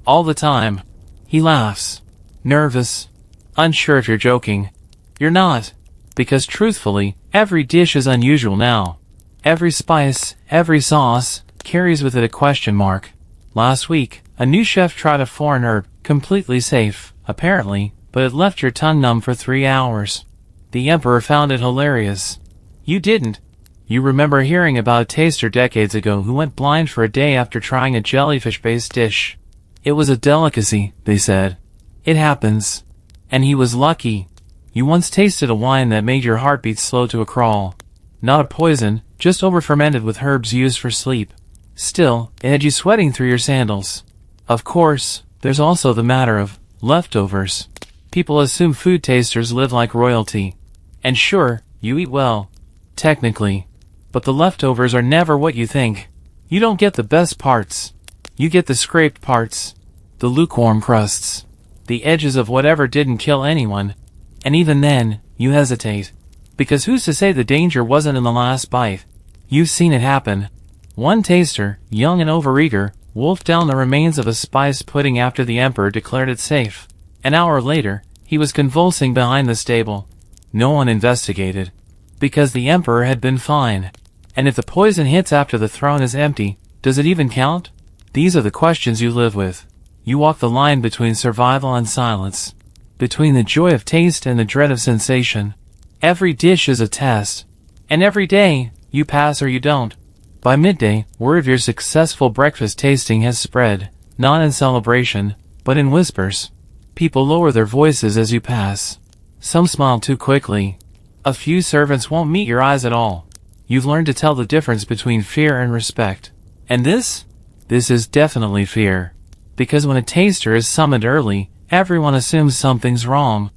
All the time. He laughs. Nervous. Unsure if you're joking. You're not. Because truthfully, every dish is unusual now. Every spice, every sauce, carries with it a question mark. Last week, a new chef tried a foreign herb, completely safe, apparently, but it left your tongue numb for 3 hours. The emperor found it hilarious. You didn't. You remember hearing about a taster decades ago who went blind for a day after trying a jellyfish-based dish. It was a delicacy, they said. It happens. And he was lucky. You once tasted a wine that made your heartbeat slow to a crawl. Not a poison, just over-fermented with herbs used for sleep. Still, it had you sweating through your sandals. Of course, there's also the matter of leftovers. People assume food tasters live like royalty. And sure, you eat well. Technically. But the leftovers are never what you think. You don't get the best parts. You get the scraped parts. The lukewarm crusts. The edges of whatever didn't kill anyone. And even then, you hesitate. Because who's to say the danger wasn't in the last bite? You've seen it happen. One taster, young and overeager, wolfed down the remains of a spice pudding after the emperor declared it safe. An hour later, he was convulsing behind the stable. No one investigated. Because the emperor had been fine. And if the poison hits after the throne is empty, does it even count? These are the questions you live with. You walk the line between survival and silence. Between the joy of taste and the dread of sensation. Every dish is a test. And every day, you pass or you don't. By midday, word of your successful breakfast tasting has spread, not in celebration, but in whispers. People lower their voices as you pass. Some smile too quickly. A few servants won't meet your eyes at all. You've learned to tell the difference between fear and respect. And this This is definitely fear. Because when a taster is summoned early, everyone assumes something's wrong.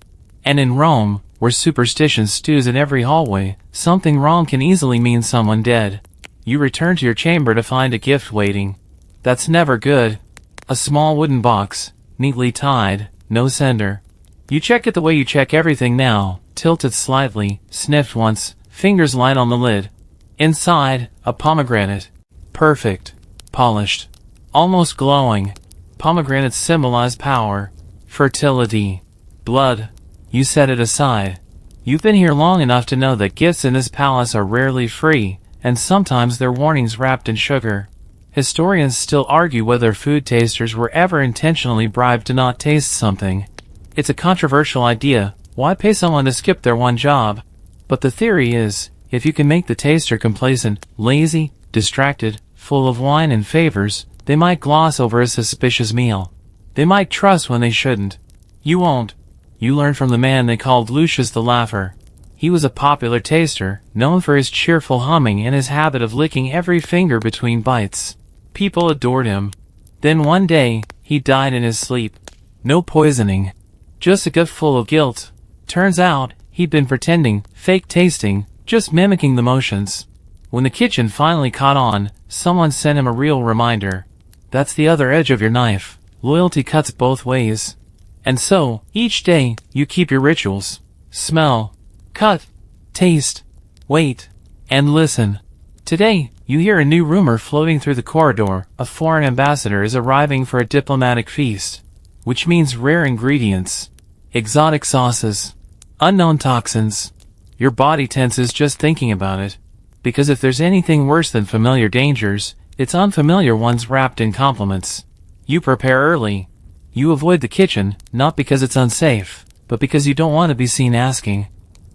And in Rome, where superstition stews in every hallway, something wrong can easily mean someone dead. You return to your chamber to find a gift waiting. That's never good. A small wooden box, neatly tied, no sender. You check it the way you check everything now, tilt it slightly, sniffed once, fingers light on the lid. Inside, a pomegranate. Perfect. Polished. Almost glowing. Pomegranates symbolize power, fertility, blood. You set it aside. You've been here long enough to know that gifts in this palace are rarely free, and sometimes they're warnings wrapped in sugar. Historians still argue whether food tasters were ever intentionally bribed to not taste something. It's a controversial idea. Why pay someone to skip their one job? But the theory is, if you can make the taster complacent, lazy, distracted, full of wine and favors, they might gloss over a suspicious meal. They might trust when they shouldn't. You won't. You learn from the man they called Lucius the Laugher. He was a popular taster, known for his cheerful humming and his habit of licking every finger between bites. People adored him. Then one day, he died in his sleep. No poisoning. Just a gut full of guilt. Turns out, he'd been pretending, fake tasting, just mimicking the motions. When the kitchen finally caught on, someone sent him a real reminder. That's the other edge of your knife. Loyalty cuts both ways. And so, each day, you keep your rituals. Smell. Cut. Taste. Wait. And listen. Today, you hear a new rumor floating through the corridor. A foreign ambassador is arriving for a diplomatic feast. Which means rare ingredients. Exotic sauces. Unknown toxins. Your body tenses just thinking about it. Because if there's anything worse than familiar dangers, it's unfamiliar ones wrapped in compliments. You prepare early. You avoid the kitchen, not because it's unsafe, but because you don't want to be seen asking.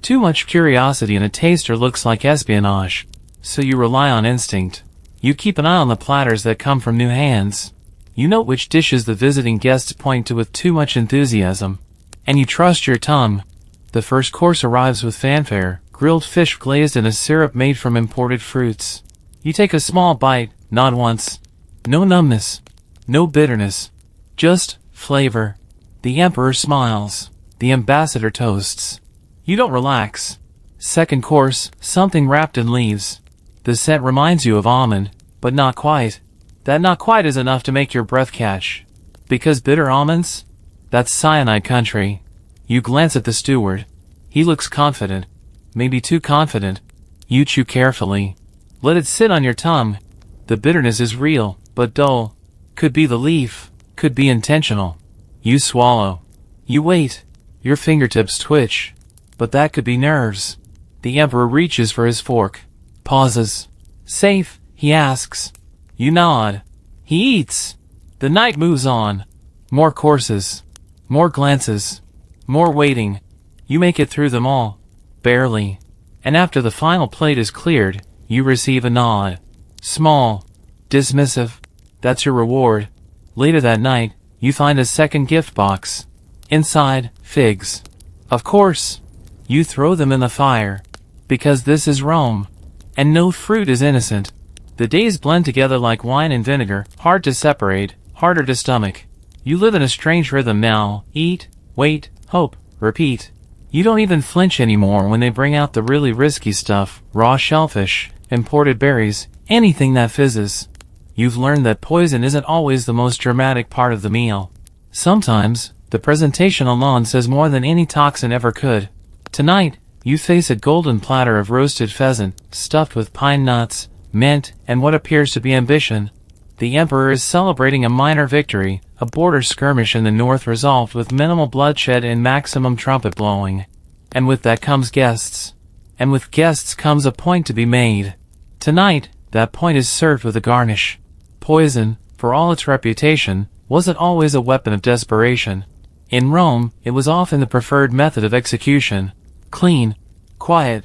Too much curiosity in a taster looks like espionage. So you rely on instinct. You keep an eye on the platters that come from new hands. You note which dishes the visiting guests point to with too much enthusiasm. And you trust your tongue. The first course arrives with fanfare, grilled fish glazed in a syrup made from imported fruits. You take a small bite, not once. No numbness. No bitterness. Just flavor. The emperor smiles. The ambassador toasts. You don't relax. Second course, something wrapped in leaves. The scent reminds you of almond, but not quite. That not quite is enough to make your breath catch. Because bitter almonds? That's cyanide country. You glance at the steward. He looks confident. Maybe too confident. You chew carefully. Let it sit on your tongue. The bitterness is real, but dull. Could be the leaf. Could be intentional. You swallow. You wait. Your fingertips twitch. But that could be nerves. The emperor reaches for his fork. Pauses. Safe, he asks. You nod. He eats. The night moves on. More courses. More glances. More waiting. You make it through them all. Barely. And after the final plate is cleared, you receive a nod. Small. Dismissive. That's your reward. Later that night, you find a second gift box. Inside, figs. Of course. You throw them in the fire. Because this is Rome. And no fruit is innocent. The days blend together like wine and vinegar, hard to separate, harder to stomach. You live in a strange rhythm now. Eat, wait, hope, repeat. You don't even flinch anymore when they bring out the really risky stuff, raw shellfish, imported berries, anything that fizzes. You've learned that poison isn't always the most dramatic part of the meal. Sometimes, the presentation alone says more than any toxin ever could. Tonight, you face a golden platter of roasted pheasant, stuffed with pine nuts, mint, and what appears to be ambition. The emperor is celebrating a minor victory, a border skirmish in the north resolved with minimal bloodshed and maximum trumpet blowing. And with that comes guests. And with guests comes a point to be made. Tonight, that point is served with a garnish. Poison, for all its reputation, wasn't always a weapon of desperation. In Rome, it was often the preferred method of execution. Clean, quiet,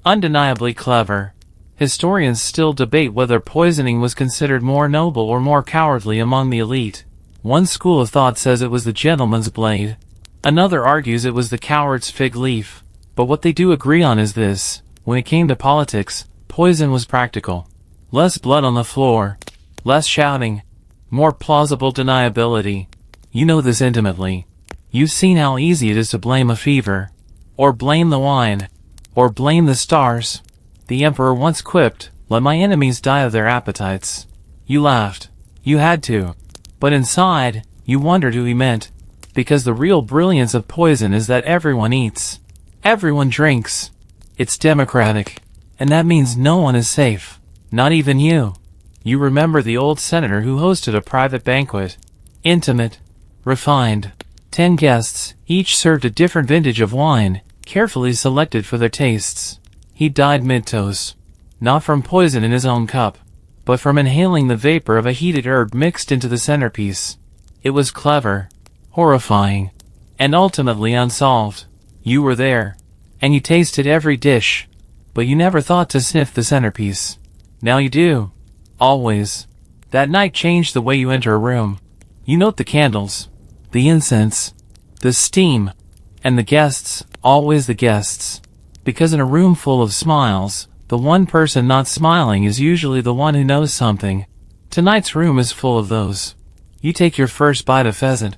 undeniably clever. Historians still debate whether poisoning was considered more noble or more cowardly among the elite. One school of thought says it was the gentleman's blade. Another argues it was the coward's fig leaf. But what they do agree on is this: when it came to politics, poison was practical. Less blood on the floor. Less shouting. more plausible deniability. You know this intimately. You've seen how easy it is to blame a fever, or blame the wine, or blame the stars. The emperor once quipped, "Let my enemies die of their appetites." You laughed. You had to. But inside, you wondered who he meant. Because the real brilliance of poison is that everyone eats. Everyone drinks. It's democratic. And that means no one is safe. Not even you. You remember the old senator who hosted a private banquet. Intimate. Refined. 10 guests, each served a different vintage of wine, carefully selected for their tastes. He died mid-toast. Not from poison in his own cup, but from inhaling the vapor of a heated herb mixed into the centerpiece. It was clever, horrifying, and ultimately unsolved. You were there, and you tasted every dish, but you never thought to sniff the centerpiece. Now you do. Always. That night changed the way you enter a room. You note the candles, the incense, the steam, and the guests, always the guests. Because in a room full of smiles, the one person not smiling is usually the one who knows something. Tonight's room is full of those. You take your first bite of pheasant.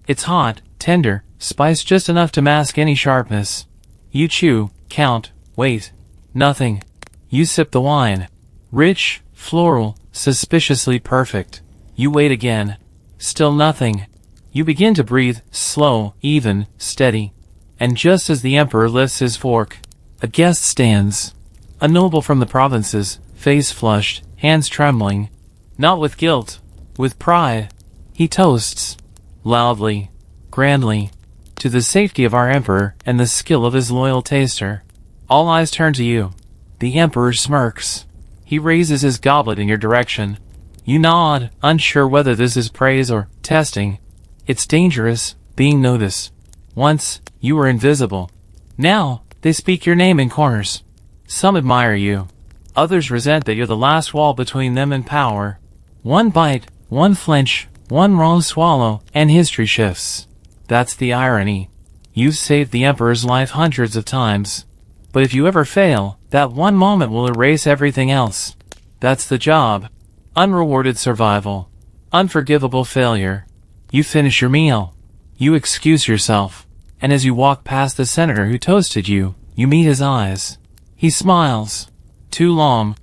It's hot, tender, spiced just enough to mask any sharpness. You chew, count, wait. Nothing. You sip the wine. Rich, floral, suspiciously perfect. You wait again. Still nothing. You begin to breathe, slow, even, steady. And just as the emperor lifts his fork, a guest stands. A noble from the provinces, face flushed, hands trembling. Not with guilt, with pride. He toasts. Loudly, grandly. To the safety of our emperor and the skill of his loyal taster. All eyes turn to you. The emperor smirks. He raises his goblet in your direction. You nod, unsure whether this is praise or testing. It's dangerous, being noticed. Once, you were invisible. Now, they speak your name in corners. Some admire you. Others resent that you're the last wall between them and power. One bite, one flinch, one wrong swallow, and history shifts. That's the irony. You've saved the emperor's life hundreds of times. But if you ever fail, that one moment will erase everything else. That's the job. Unrewarded survival. Unforgivable failure. You finish your meal. You excuse yourself. And as you walk past the senator who toasted you, you meet his eyes. He smiles. Too long.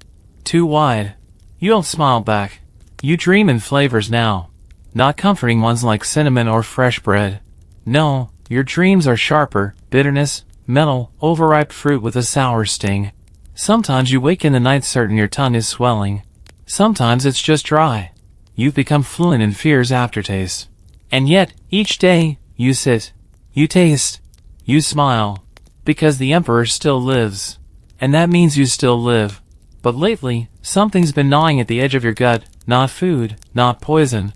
Too wide. You don't smile back. You dream in flavors now. Not comforting ones like cinnamon or fresh bread. No, your dreams are sharper, bitterness, metal, overripe fruit with a sour sting. Sometimes you wake in the night certain your tongue is swelling. Sometimes it's just dry. You've become fluent in fear's aftertaste. And yet, each day, you sit. You taste. You smile. Because the emperor still lives. And that means you still live. But lately, something's been gnawing at the edge of your gut. Not food, not poison.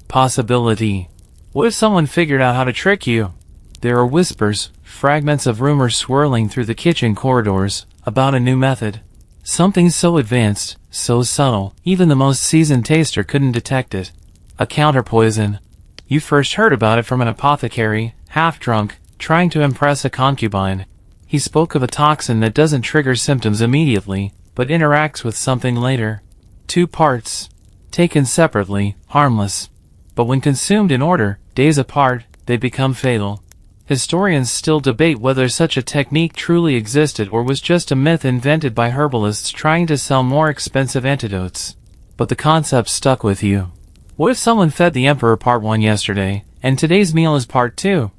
Possibility. What if someone figured out how to trick you? There are whispers, fragments of rumors swirling through the kitchen corridors, about a new method. Something so advanced, so subtle, even the most seasoned taster couldn't detect it. A counterpoison. You first heard about it from an apothecary, half-drunk, trying to impress a concubine. He spoke of a toxin that doesn't trigger symptoms immediately, but interacts with something later. 2 parts. Taken separately, harmless. But when consumed in order, days apart, they become fatal. Historians still debate whether such a technique truly existed or was just a myth invented by herbalists trying to sell more expensive antidotes. But the concept stuck with you. What if someone fed the emperor part 1 yesterday, and today's meal is part 2?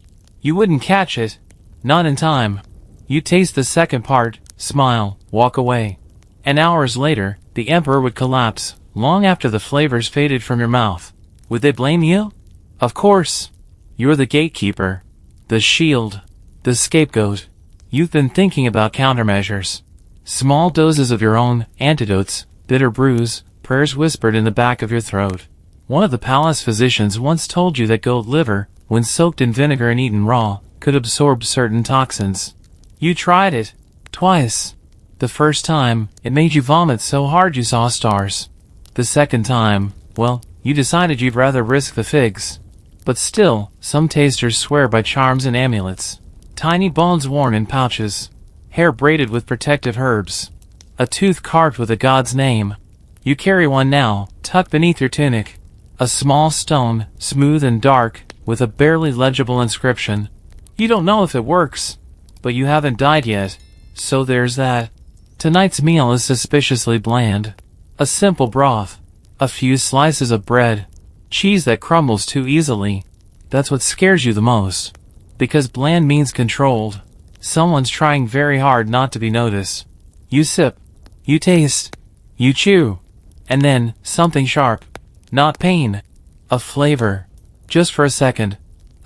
You wouldn't catch it. Not in time. You taste the second part, smile, walk away. And hours later, the emperor would collapse, long after the flavors faded from your mouth. Would they blame you? Of course. You're the gatekeeper. The shield. The scapegoat. You've been thinking about countermeasures. Small doses of your own antidotes, bitter brews, prayers whispered in the back of your throat. One of the palace physicians once told you that goat liver, when soaked in vinegar and eaten raw, could absorb certain toxins. You tried it. Twice. The first time, it made you vomit so hard you saw stars. The second time, well, you decided you'd rather risk the figs. But still, some tasters swear by charms and amulets. Tiny bones worn in pouches. Hair braided with protective herbs. A tooth carved with a god's name. You carry one now, tucked beneath your tunic. A small stone, smooth and dark, with a barely legible inscription. You don't know if it works, but you haven't died yet, so there's that. Tonight's meal is suspiciously bland. A simple broth, a few slices of bread, cheese that crumbles too easily. That's what scares you the most. Because bland means controlled. Someone's trying very hard not to be noticed. You sip, you taste, you chew, and then, something sharp. Not pain. A flavor. Just for a second.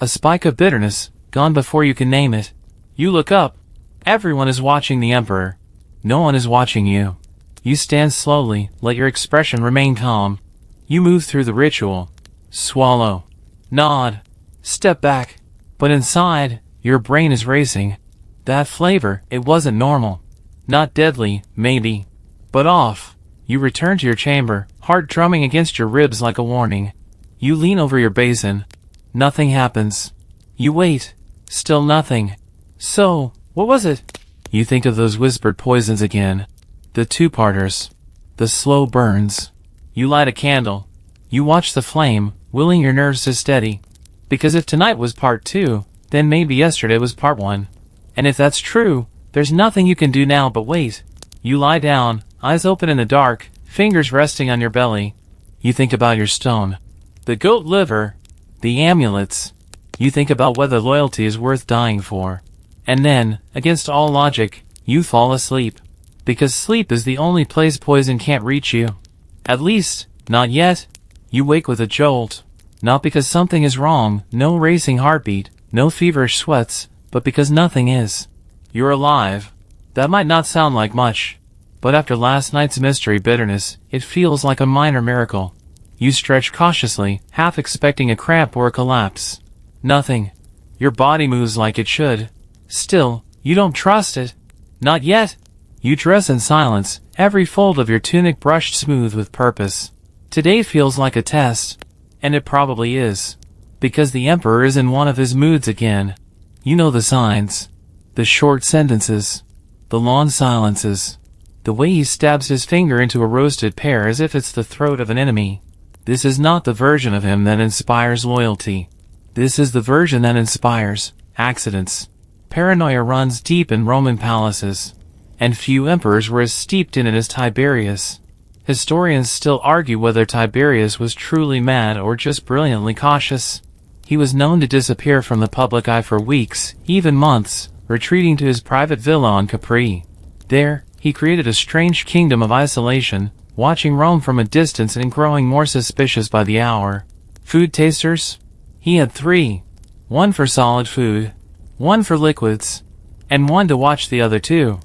A spike of bitterness, gone before you can name it. You look up. Everyone is watching the Emperor. No one is watching you. You stand slowly, let your expression remain calm. You move through the ritual. Swallow. Nod. Step back. But inside, your brain is racing. That flavor, it wasn't normal. Not deadly, maybe. But off. You return to your chamber, heart drumming against your ribs like a warning. You lean over your basin. Nothing happens. You wait. Still nothing. So, what was it? You think of those whispered poisons again. The two-parters. The slow burns. You light a candle. You watch the flame, willing your nerves to steady. Because if tonight was part 2, then maybe yesterday was part 1. And if that's true, there's nothing you can do now but wait. You lie down, eyes open in the dark, fingers resting on your belly. You think about your stone. The goat liver. The amulets. You think about whether loyalty is worth dying for. And then, against all logic, you fall asleep. Because sleep is the only place poison can't reach you. At least, not yet. You wake with a jolt. Not because something is wrong, no racing heartbeat, no feverish sweats, but because nothing is. You're alive. That might not sound like much. But after last night's mystery bitterness, it feels like a minor miracle. You stretch cautiously, half expecting a cramp or a collapse. Nothing. Your body moves like it should. Still, you don't trust it. Not yet. You dress in silence, every fold of your tunic brushed smooth with purpose. Today feels like a test. And it probably is. Because the Emperor is in one of his moods again. You know the signs. The short sentences. The long silences. The way he stabs his finger into a roasted pear as if it's the throat of an enemy. This is not the version of him that inspires loyalty. This is the version that inspires accidents. Paranoia runs deep in Roman palaces. And few emperors were as steeped in it as Tiberius. Historians still argue whether Tiberius was truly mad or just brilliantly cautious. He was known to disappear from the public eye for weeks, even months, retreating to his private villa on Capri. There, he created a strange kingdom of isolation, watching Rome from a distance and growing more suspicious by the hour. Food tasters? He had 3. 1 for solid food, 1 for liquids, and 1 to watch the other 2.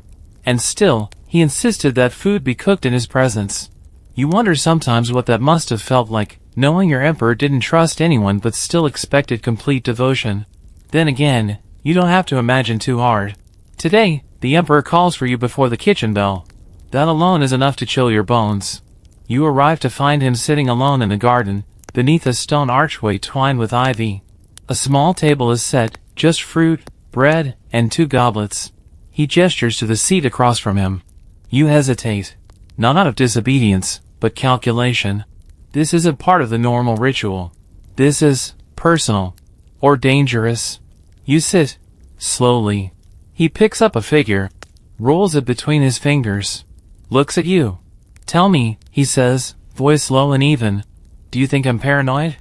And still, he insisted that food be cooked in his presence. You wonder sometimes what that must have felt like, knowing your emperor didn't trust anyone but still expected complete devotion. Then again, you don't have to imagine too hard. Today, the emperor calls for you before the kitchen bell. That alone is enough to chill your bones. You arrive to find him sitting alone in the garden, beneath a stone archway twined with ivy. A small table is set, just fruit, bread, and 2 goblets. He gestures to the seat across from him. You hesitate. Not out of disobedience, but calculation. This isn't part of the normal ritual. This is personal. Or dangerous. You sit. Slowly. He picks up a figure. Rolls it between his fingers. Looks at you. Tell me, he says, voice low and even. Do you think I'm paranoid?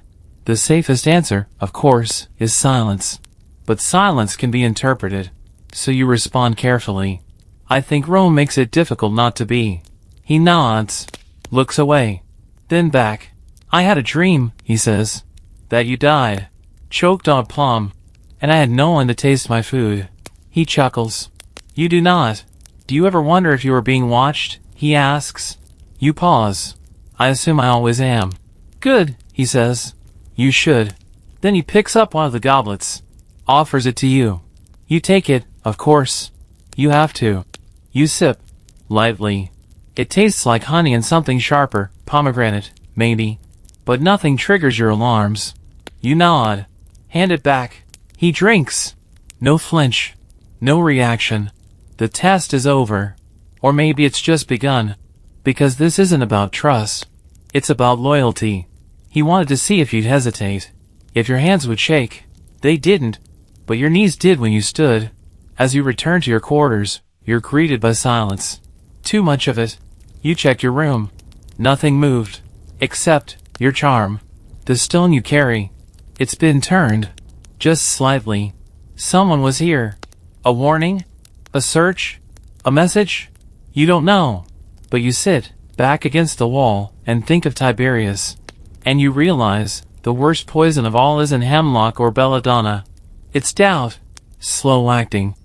The safest answer, of course, is silence. But silence can be interpreted. So you respond carefully. I think Rome makes it difficult not to be. He nods. Looks away. Then back. I had a dream, he says. That you died. Choked on plum. And I had no one to taste my food. He chuckles. You do not. Do you ever wonder if you are being watched? He asks. You pause. I assume I always am. Good, he says. You should. Then he picks up one of the goblets. Offers it to you. You take it, of course. You have to. You sip. Lightly. It tastes like honey and something sharper, pomegranate, maybe. But nothing triggers your alarms. You nod. Hand it back. He drinks. No flinch. No reaction. The test is over. Or maybe it's just begun. Because this isn't about trust. It's about loyalty. He wanted to see if you'd hesitate, if your hands would shake. They didn't, but your knees did when you stood. As you return to your quarters, you're greeted by silence. Too much of it. You check your room. Nothing moved. Except your charm. The stone you carry. It's been turned. Just slightly. Someone was here. A warning? A search? A message? You don't know. But you sit, back against the wall, and think of Tiberius. And you realize, the worst poison of all isn't hemlock or belladonna. It's doubt. Slow-acting.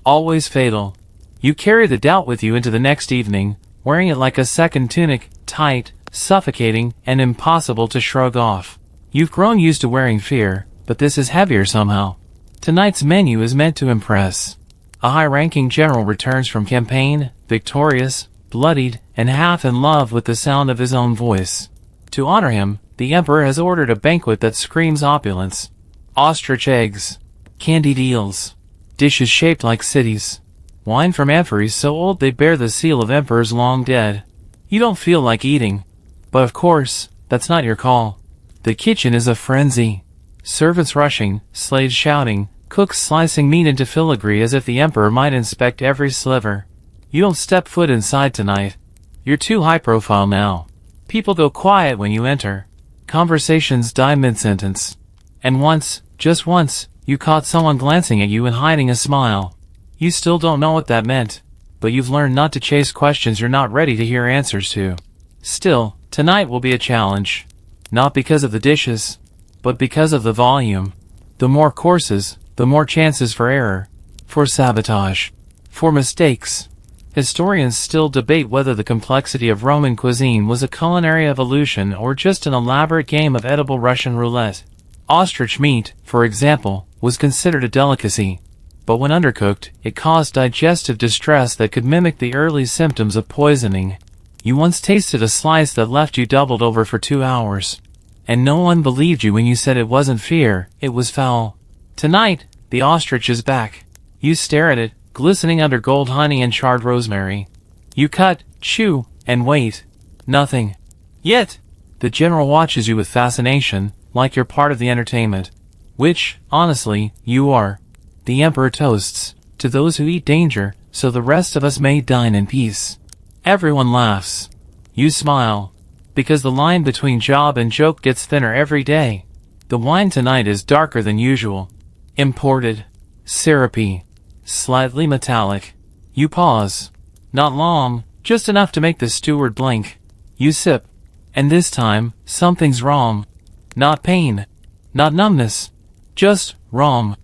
Always fatal. You carry the doubt with you into the next evening, wearing it like a second tunic, tight, suffocating, and impossible to shrug off. You've grown used to wearing fear, but this is heavier somehow. Tonight's menu is meant to impress. A high-ranking general returns from campaign, victorious, bloodied, and half in love with the sound of his own voice. To honor him, the emperor has ordered a banquet that screams opulence. Ostrich eggs, candied eels, dishes shaped like cities, wine from amphories so old they bear the seal of emperors long dead. You don't feel like eating. But of course, that's not your call. The kitchen is a frenzy. Servants rushing, slaves shouting, cooks slicing meat into filigree as if the emperor might inspect every sliver. You don't step foot inside tonight. You're too high profile now. People go quiet when you enter. Conversations die mid-sentence. And once, just once, you caught someone glancing at you and hiding a smile. You still don't know what that meant, but you've learned not to chase questions you're not ready to hear answers to. Still, tonight will be a challenge. Not because of the dishes, but because of the volume. The more courses, the more chances for error, for sabotage, for mistakes. Historians still debate whether the complexity of Roman cuisine was a culinary evolution or just an elaborate game of edible Russian roulette. Ostrich meat, for example, was considered a delicacy, but when undercooked, it caused digestive distress that could mimic the early symptoms of poisoning. You once tasted a slice that left you doubled over for 2 hours. And no one believed you when you said it wasn't fear, it was foul. Tonight, the ostrich is back. You stare at it, glistening under gold honey and charred rosemary. You cut, chew, and wait. Nothing. Yet, the general watches you with fascination, like you're part of the entertainment. Which, honestly, you are. The emperor toasts, to those who eat danger, so the rest of us may dine in peace. Everyone laughs. You smile. Because the line between job and joke gets thinner every day. The wine tonight is darker than usual. Imported. Syrupy. Slightly metallic. You pause. Not long, just enough to make the steward blink. You sip. And this time, something's wrong. Not pain. Not numbness. Just wrong.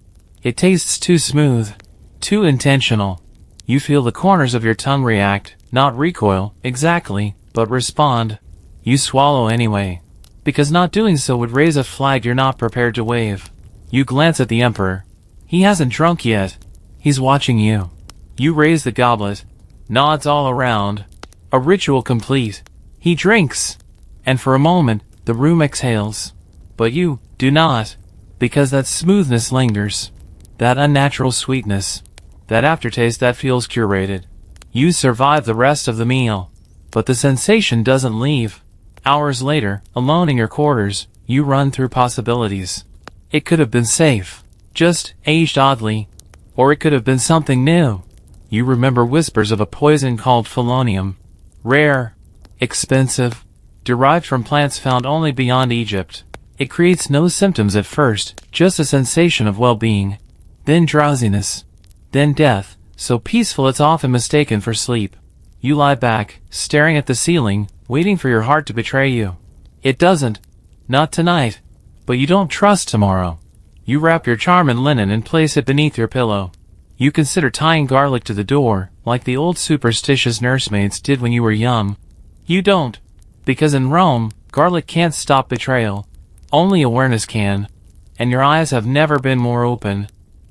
It tastes too smooth. Too intentional. You feel the corners of your tongue react, not recoil, exactly, but respond. You swallow anyway. Because not doing so would raise a flag you're not prepared to wave. You glance at the emperor. He hasn't drunk yet. He's watching you. You raise the goblet. Nods all around. A ritual complete. He drinks. And for a moment, the room exhales. But you do not. Because that smoothness lingers. That unnatural sweetness. That aftertaste that feels curated. You survive the rest of the meal. But the sensation doesn't leave. Hours later, alone in your quarters, you run through possibilities. It could have been safe. Just aged oddly. Or it could have been something new. You remember whispers of a poison called phelonium. Rare. Expensive. Derived from plants found only beyond Egypt. It creates no symptoms at first, just a sensation of well-being. Then drowsiness. Then death, so peaceful it's often mistaken for sleep. You lie back, staring at the ceiling, waiting for your heart to betray you. It doesn't. Not tonight. But you don't trust tomorrow. You wrap your charm in linen and place it beneath your pillow. You consider tying garlic to the door, like the old superstitious nursemaids did when you were young. You don't. Because in Rome, garlic can't stop betrayal. Only awareness can. And your eyes have never been more open.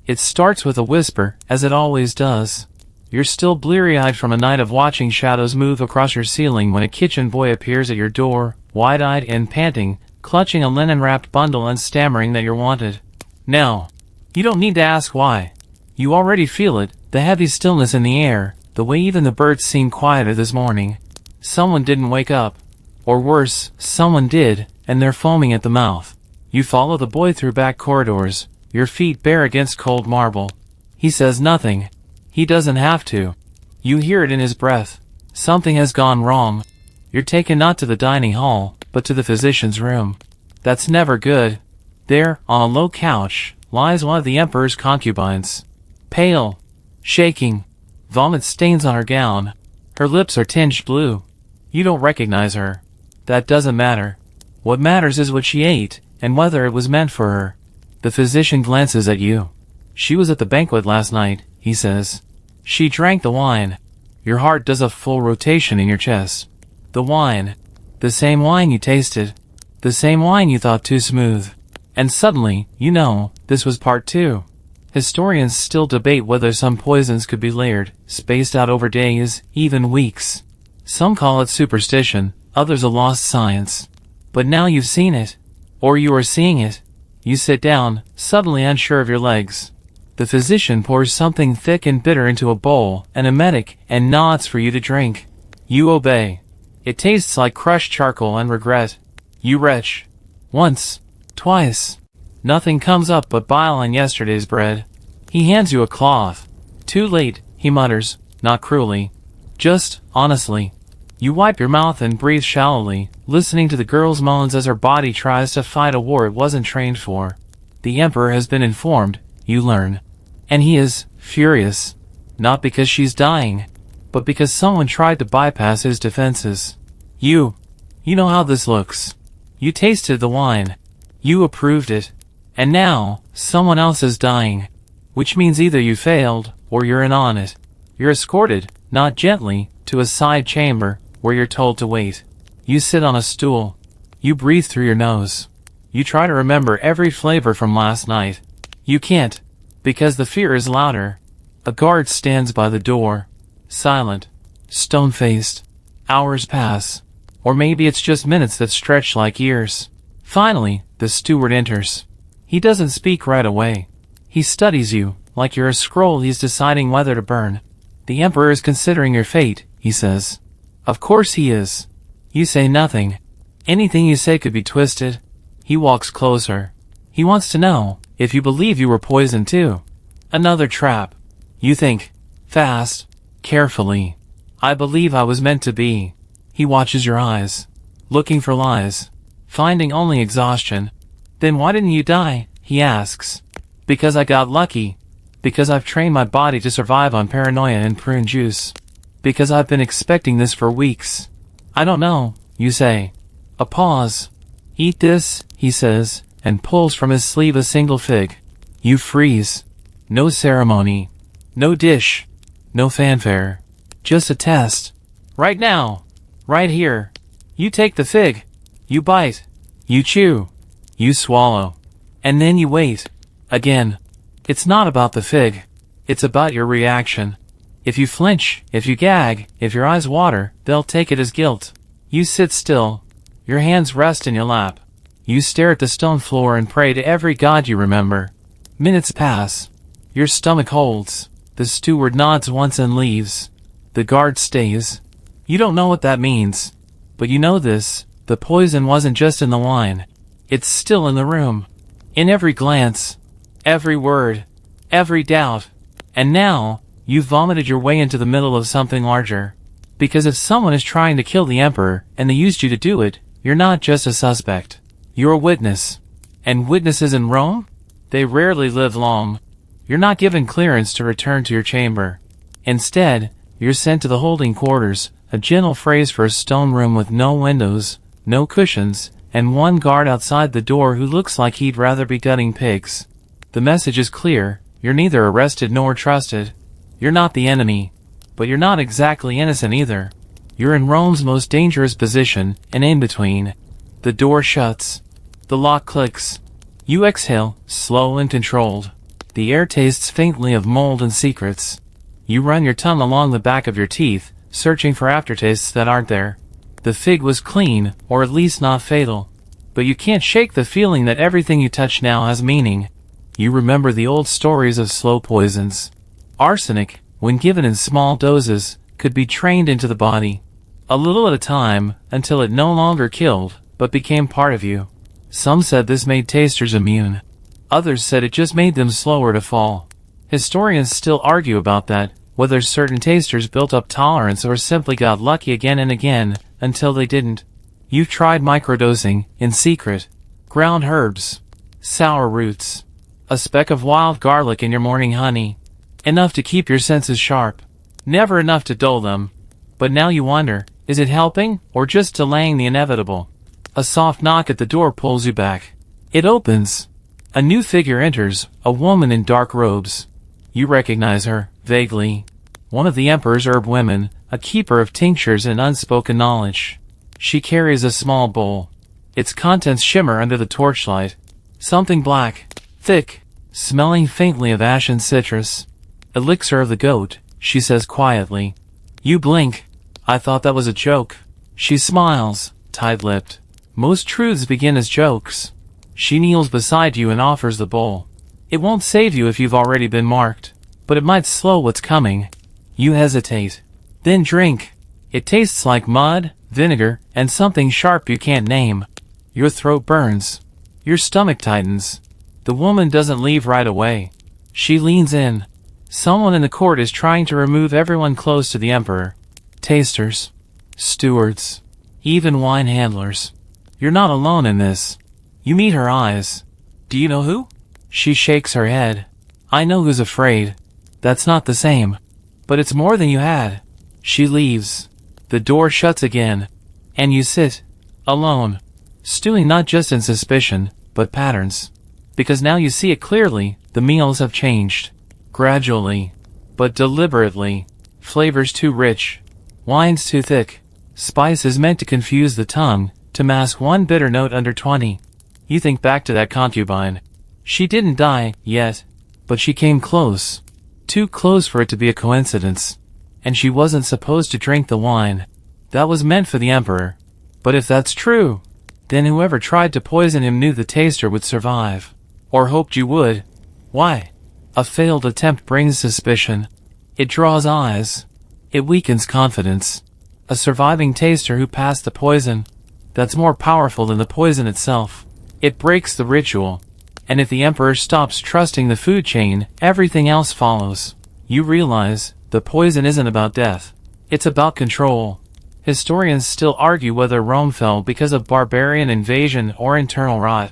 It starts with a whisper, as it always does. You're still bleary-eyed from a night of watching shadows move across your ceiling when a kitchen boy appears at your door, wide-eyed and panting, clutching a linen-wrapped bundle and stammering that you're wanted. Now, you don't need to ask why. You already feel it, the heavy stillness in the air, the way even the birds seem quieter this morning. Someone didn't wake up. Or worse, someone did, and they're foaming at the mouth. You follow the boy through back corridors, your feet bare against cold marble. He says nothing. He doesn't have to. You hear it in his breath. Something has gone wrong. You're taken not to the dining hall, but to the physician's room. That's never good. There, on a low couch, lies one of the emperor's concubines. Pale, shaking, vomit stains on her gown. Her lips are tinged blue. You don't recognize her. That doesn't matter. What matters is what she ate, and whether it was meant for her. The physician glances at you. She was at the banquet last night, he says. She drank the wine. Your heart does a full rotation in your chest. The wine. The same wine you tasted. The same wine you thought too smooth. And suddenly, you know, this was part 2. Historians still debate whether some poisons could be layered, spaced out over days, even weeks. Some call it superstition, others a lost science. But now you've seen it. Or you are seeing it. You sit down, suddenly unsure of your legs. The physician pours something thick and bitter into a bowl, an emetic, and nods for you to drink. You obey. It tastes like crushed charcoal and regret. You retch. Once. Twice. Nothing comes up but bile on yesterday's bread. He hands you a cloth. Too late, he mutters, not cruelly. Just, honestly. You wipe your mouth and breathe shallowly, listening to the girl's moans as her body tries to fight a war it wasn't trained for. The emperor has been informed, you learn. And he is furious. Not because she's dying, but because someone tried to bypass his defenses. You know how this looks. You tasted the wine. You approved it. And now, someone else is dying. Which means either you failed, or you're in on it. You're escorted, not gently, to a side chamber, where you're told to wait. You sit on a stool. You breathe through your nose. You try to remember every flavor from last night. You can't, because the fear is louder. A guard stands by the door. Silent. Stone-faced. Hours pass. Or maybe it's just minutes that stretch like years. Finally, the steward enters. He doesn't speak right away. He studies you, like you're a scroll he's deciding whether to burn. The emperor is considering your fate, he says. Of course he is. You say nothing. Anything you say could be twisted. He walks closer. He wants to know if you believe you were poisoned too. Another trap. You think. Fast. Carefully. I believe I was meant to be. He watches your eyes. Looking for lies. Finding only exhaustion. Then why didn't you die? He asks. Because I got lucky. Because I've trained my body to survive on paranoia and prune juice. Because I've been expecting this for weeks. I don't know, you say. A pause. Eat this, he says, and pulls from his sleeve a single fig. You freeze. No ceremony. No dish. No fanfare. Just a test. Right now. Right here. You take the fig. You bite. You chew. You swallow. And then you wait. Again. It's not about the fig. It's about your reaction. If you flinch, if you gag, if your eyes water, they'll take it as guilt. You sit still. Your hands rest in your lap. You stare at the stone floor and pray to every god you remember. Minutes pass. Your stomach holds. The steward nods once and leaves. The guard stays. You don't know what that means. But you know this. The poison wasn't just in the wine. It's still in the room. In every glance. Every word. Every doubt. And now, you've vomited your way into the middle of something larger. Because if someone is trying to kill the emperor, and they used you to do it, you're not just a suspect. You're a witness. And witnesses in Rome? They rarely live long. You're not given clearance to return to your chamber. Instead, you're sent to the holding quarters, a gentle phrase for a stone room with no windows, no cushions, and one guard outside the door who looks like he'd rather be gutting pigs. The message is clear. You're neither arrested nor trusted. You're not the enemy. But you're not exactly innocent either. You're in Rome's most dangerous position, and in between. The door shuts. The lock clicks. You exhale, slow and controlled. The air tastes faintly of mold and secrets. You run your tongue along the back of your teeth, searching for aftertastes that aren't there. The fig was clean, or at least not fatal. But you can't shake the feeling that everything you touch now has meaning. You remember the old stories of slow poisons. Arsenic, when given in small doses, could be trained into the body. A little at a time, until it no longer killed, but became part of you. Some said this made tasters immune. Others said it just made them slower to fall. Historians still argue about that, whether certain tasters built up tolerance or simply got lucky again and again, until they didn't. You've tried microdosing, in secret. Ground herbs. Sour roots. A speck of wild garlic in your morning honey. Enough to keep your senses sharp. Never enough to dull them. But now you wonder, is it helping, or just delaying the inevitable? A soft knock at the door pulls you back. It opens. A new figure enters, a woman in dark robes. You recognize her, vaguely. One of the Emperor's herb women, a keeper of tinctures and unspoken knowledge. She carries a small bowl. Its contents shimmer under the torchlight. Something black, thick, smelling faintly of ashen citrus. Elixir of the goat, she says quietly. You blink. I thought that was a joke. She smiles, tight-lipped. Most truths begin as jokes. She kneels beside you and offers the bowl. It won't save you if you've already been marked, but it might slow what's coming. You hesitate. Then drink. It tastes like mud, vinegar, and something sharp you can't name. Your throat burns. Your stomach tightens. The woman doesn't leave right away. She leans in. Someone in the court is trying to remove everyone close to the Emperor. Tasters. Stewards. Even wine handlers. You're not alone in this. You meet her eyes. Do you know who? She shakes her head. I know who's afraid. That's not the same. But it's more than you had. She leaves. The door shuts again. And you sit. Alone. Stewing not just in suspicion, but patterns. Because now you see it clearly, the meals have changed. Gradually. But deliberately. Flavors too rich. Wines too thick. Spices meant to confuse the tongue, to mask one bitter note under 20. You think back to that concubine. She didn't die, yet. But she came close. Too close for it to be a coincidence. And she wasn't supposed to drink the wine. That was meant for the Emperor. But if that's true, then whoever tried to poison him knew the taster would survive. Or hoped you would. Why? A failed attempt brings suspicion. It draws eyes. It weakens confidence. A surviving taster who passed the poison. That's more powerful than the poison itself. It breaks the ritual. And if the Emperor stops trusting the food chain, everything else follows. You realize, the poison isn't about death. It's about control. Historians still argue whether Rome fell because of barbarian invasion or internal rot.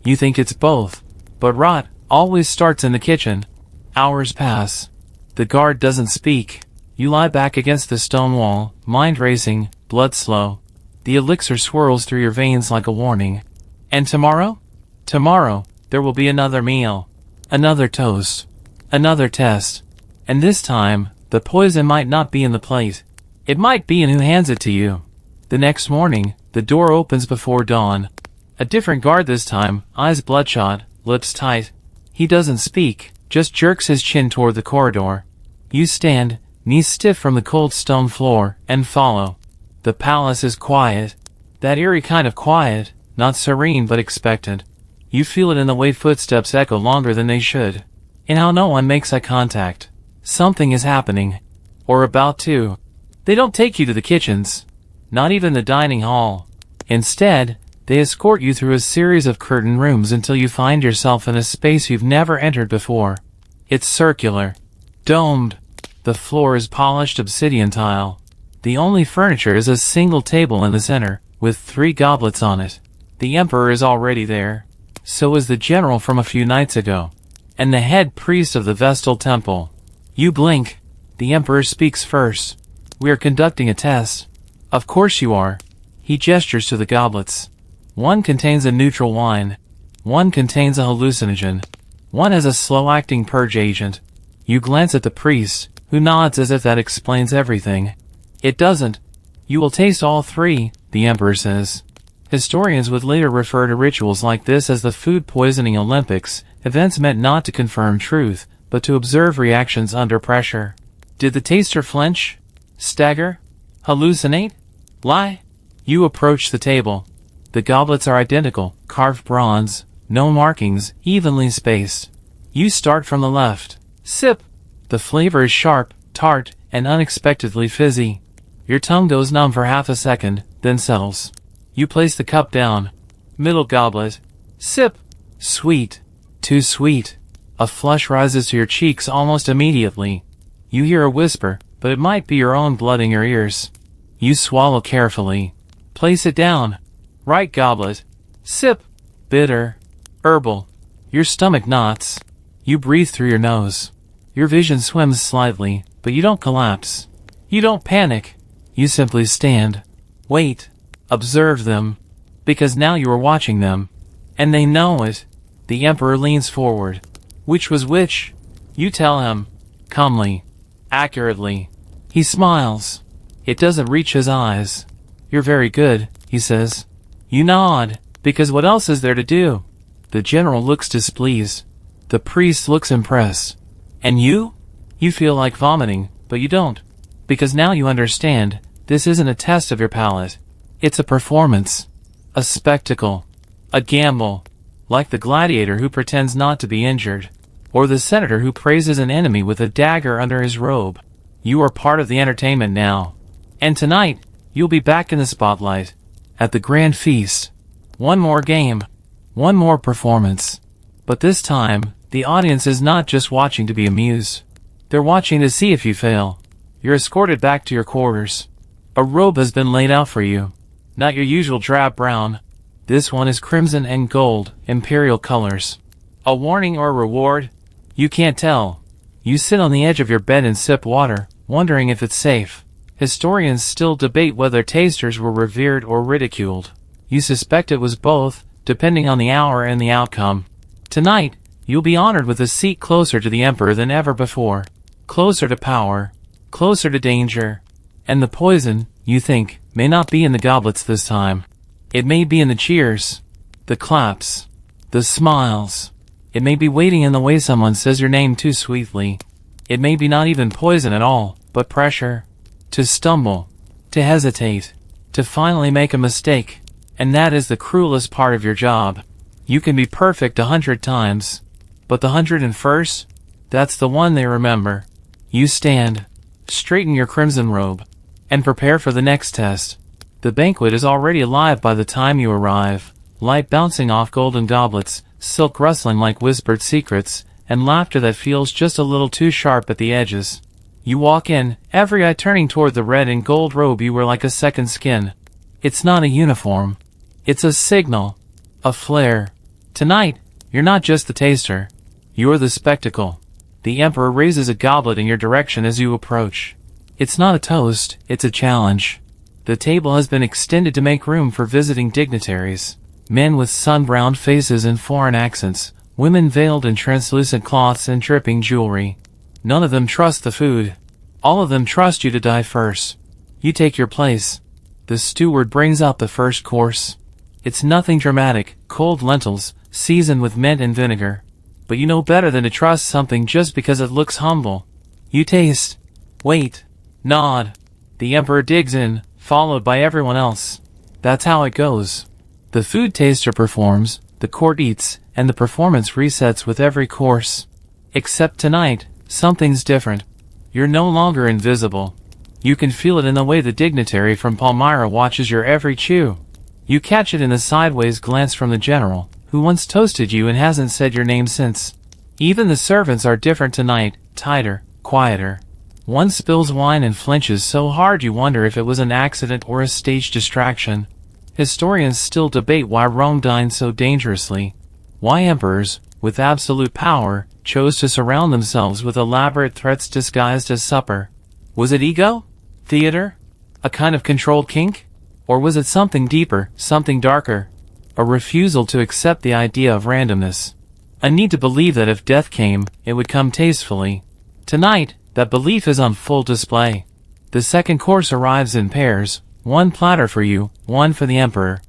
You think it's both. But rot always starts in the kitchen. Hours pass. The guard doesn't speak. You lie back against the stone wall, mind racing, blood slow. The elixir swirls through your veins like a warning. And tomorrow? Tomorrow, there will be another meal. Another toast. Another test. And this time, the poison might not be in the plate. It might be in who hands it to you. The next morning, the door opens before dawn. A different guard this time, eyes bloodshot, lips tight. He doesn't speak, just jerks his chin toward the corridor. You stand, knees stiff from the cold stone floor, and follow. The palace is quiet. That eerie kind of quiet, not serene but expectant. You feel it in the way footsteps echo longer than they should. In how no one makes eye contact. Something is happening. Or about to. They don't take you to the kitchens. Not even the dining hall. Instead, they escort you through a series of curtained rooms until you find yourself in a space you've never entered before. It's circular. Domed. The floor is polished obsidian tile. The only furniture is a single table in the center, with 3 goblets on it. The Emperor is already there. So is the general from a few nights ago. And the head priest of the Vestal Temple. You blink. The Emperor speaks first. We are conducting a test. Of course you are. He gestures to the goblets. One contains a neutral wine. One contains a hallucinogen. One has a slow-acting purge agent. You glance at the priest, who nods as if that explains everything. It doesn't. You will taste all 3, the Emperor says. Historians would later refer to rituals like this as the food poisoning Olympics, events meant not to confirm truth, but to observe reactions under pressure. Did the taster flinch? Stagger? Hallucinate? Lie? You approach the table. The goblets are identical, carved bronze, no markings, evenly spaced. You start from the left. Sip. The flavor is sharp, tart, and unexpectedly fizzy. Your tongue goes numb for half a second, then settles. You place the cup down. Middle goblet. Sip. Sweet. Too sweet. A flush rises to your cheeks almost immediately. You hear a whisper, but it might be your own blood in your ears. You swallow carefully. Place it down. Right goblet. Sip. Bitter. Herbal. Your stomach knots. You breathe through your nose. Your vision swims slightly, but you don't collapse. You don't panic. You simply stand. Wait. Observe them. Because now you are watching them. And they know it. The Emperor leans forward. Which was which? You tell him. Calmly. Accurately. He smiles. It doesn't reach his eyes. You're very good, he says. You nod, because what else is there to do? The general looks displeased. The priest looks impressed. And you? You feel like vomiting, but you don't. Because now you understand, this isn't a test of your palate. It's a performance. A spectacle. A gamble. Like the gladiator who pretends not to be injured. Or the senator who praises an enemy with a dagger under his robe. You are part of the entertainment now. And tonight, you'll be back in the spotlight. At the grand feast. One more game. One more performance. But this time, the audience is not just watching to be amused. They're watching to see if you fail. You're escorted back to your quarters. A robe has been laid out for you. Not your usual drab brown. This one is crimson and gold, imperial colors. A warning or a reward? You can't tell. You sit on the edge of your bed and sip water, wondering if it's safe. Historians still debate whether tasters were revered or ridiculed. You suspect it was both, depending on the hour and the outcome. Tonight, you'll be honored with a seat closer to the Emperor than ever before. Closer to power. Closer to danger. And the poison, you think, may not be in the goblets this time. It may be in the cheers. The claps. The smiles. It may be waiting in the way someone says your name too sweetly. It may be not even poison at all, but pressure. To stumble. To hesitate. To finally make a mistake. And that is the cruelest part of your job. You can be perfect 100 times. But the 101st? That's the one they remember. You stand. Straighten your crimson robe. And prepare for the next test. The banquet is already alive by the time you arrive. Light bouncing off golden goblets, silk rustling like whispered secrets, and laughter that feels just a little too sharp at the edges. You walk in, every eye turning toward the red and gold robe you wear like a second skin. It's not a uniform. It's a signal. A flare. Tonight, you're not just the taster. You're the spectacle. The Emperor raises a goblet in your direction as you approach. It's not a toast, it's a challenge. The table has been extended to make room for visiting dignitaries. Men with sun-browned faces and foreign accents, women veiled in translucent cloths and dripping jewelry. None of them trust the food. All of them trust you to die first. You take your place. The steward brings out the first course. It's nothing dramatic, cold lentils, seasoned with mint and vinegar. But you know better than to trust something just because it looks humble. You taste. Wait. Nod. The Emperor digs in, followed by everyone else. That's how it goes. The food taster performs, the court eats, and the performance resets with every course. Except tonight, something's different. You're no longer invisible. You can feel it in the way the dignitary from Palmyra watches your every chew. You catch it in the sideways glance from the general, who once toasted you and hasn't said your name since. Even the servants are different tonight, tighter, quieter. One spills wine and flinches so hard you wonder if it was an accident or a stage distraction. Historians still debate why Rome dined so dangerously. Why emperors, with absolute power, chose to surround themselves with elaborate threats disguised as supper. Was it ego? Theater? A kind of controlled kink? Or was it something deeper, something darker? A refusal to accept the idea of randomness. A need to believe that if death came, it would come tastefully. Tonight, that belief is on full display. The second course arrives in pairs, one platter for you, one for the Emperor.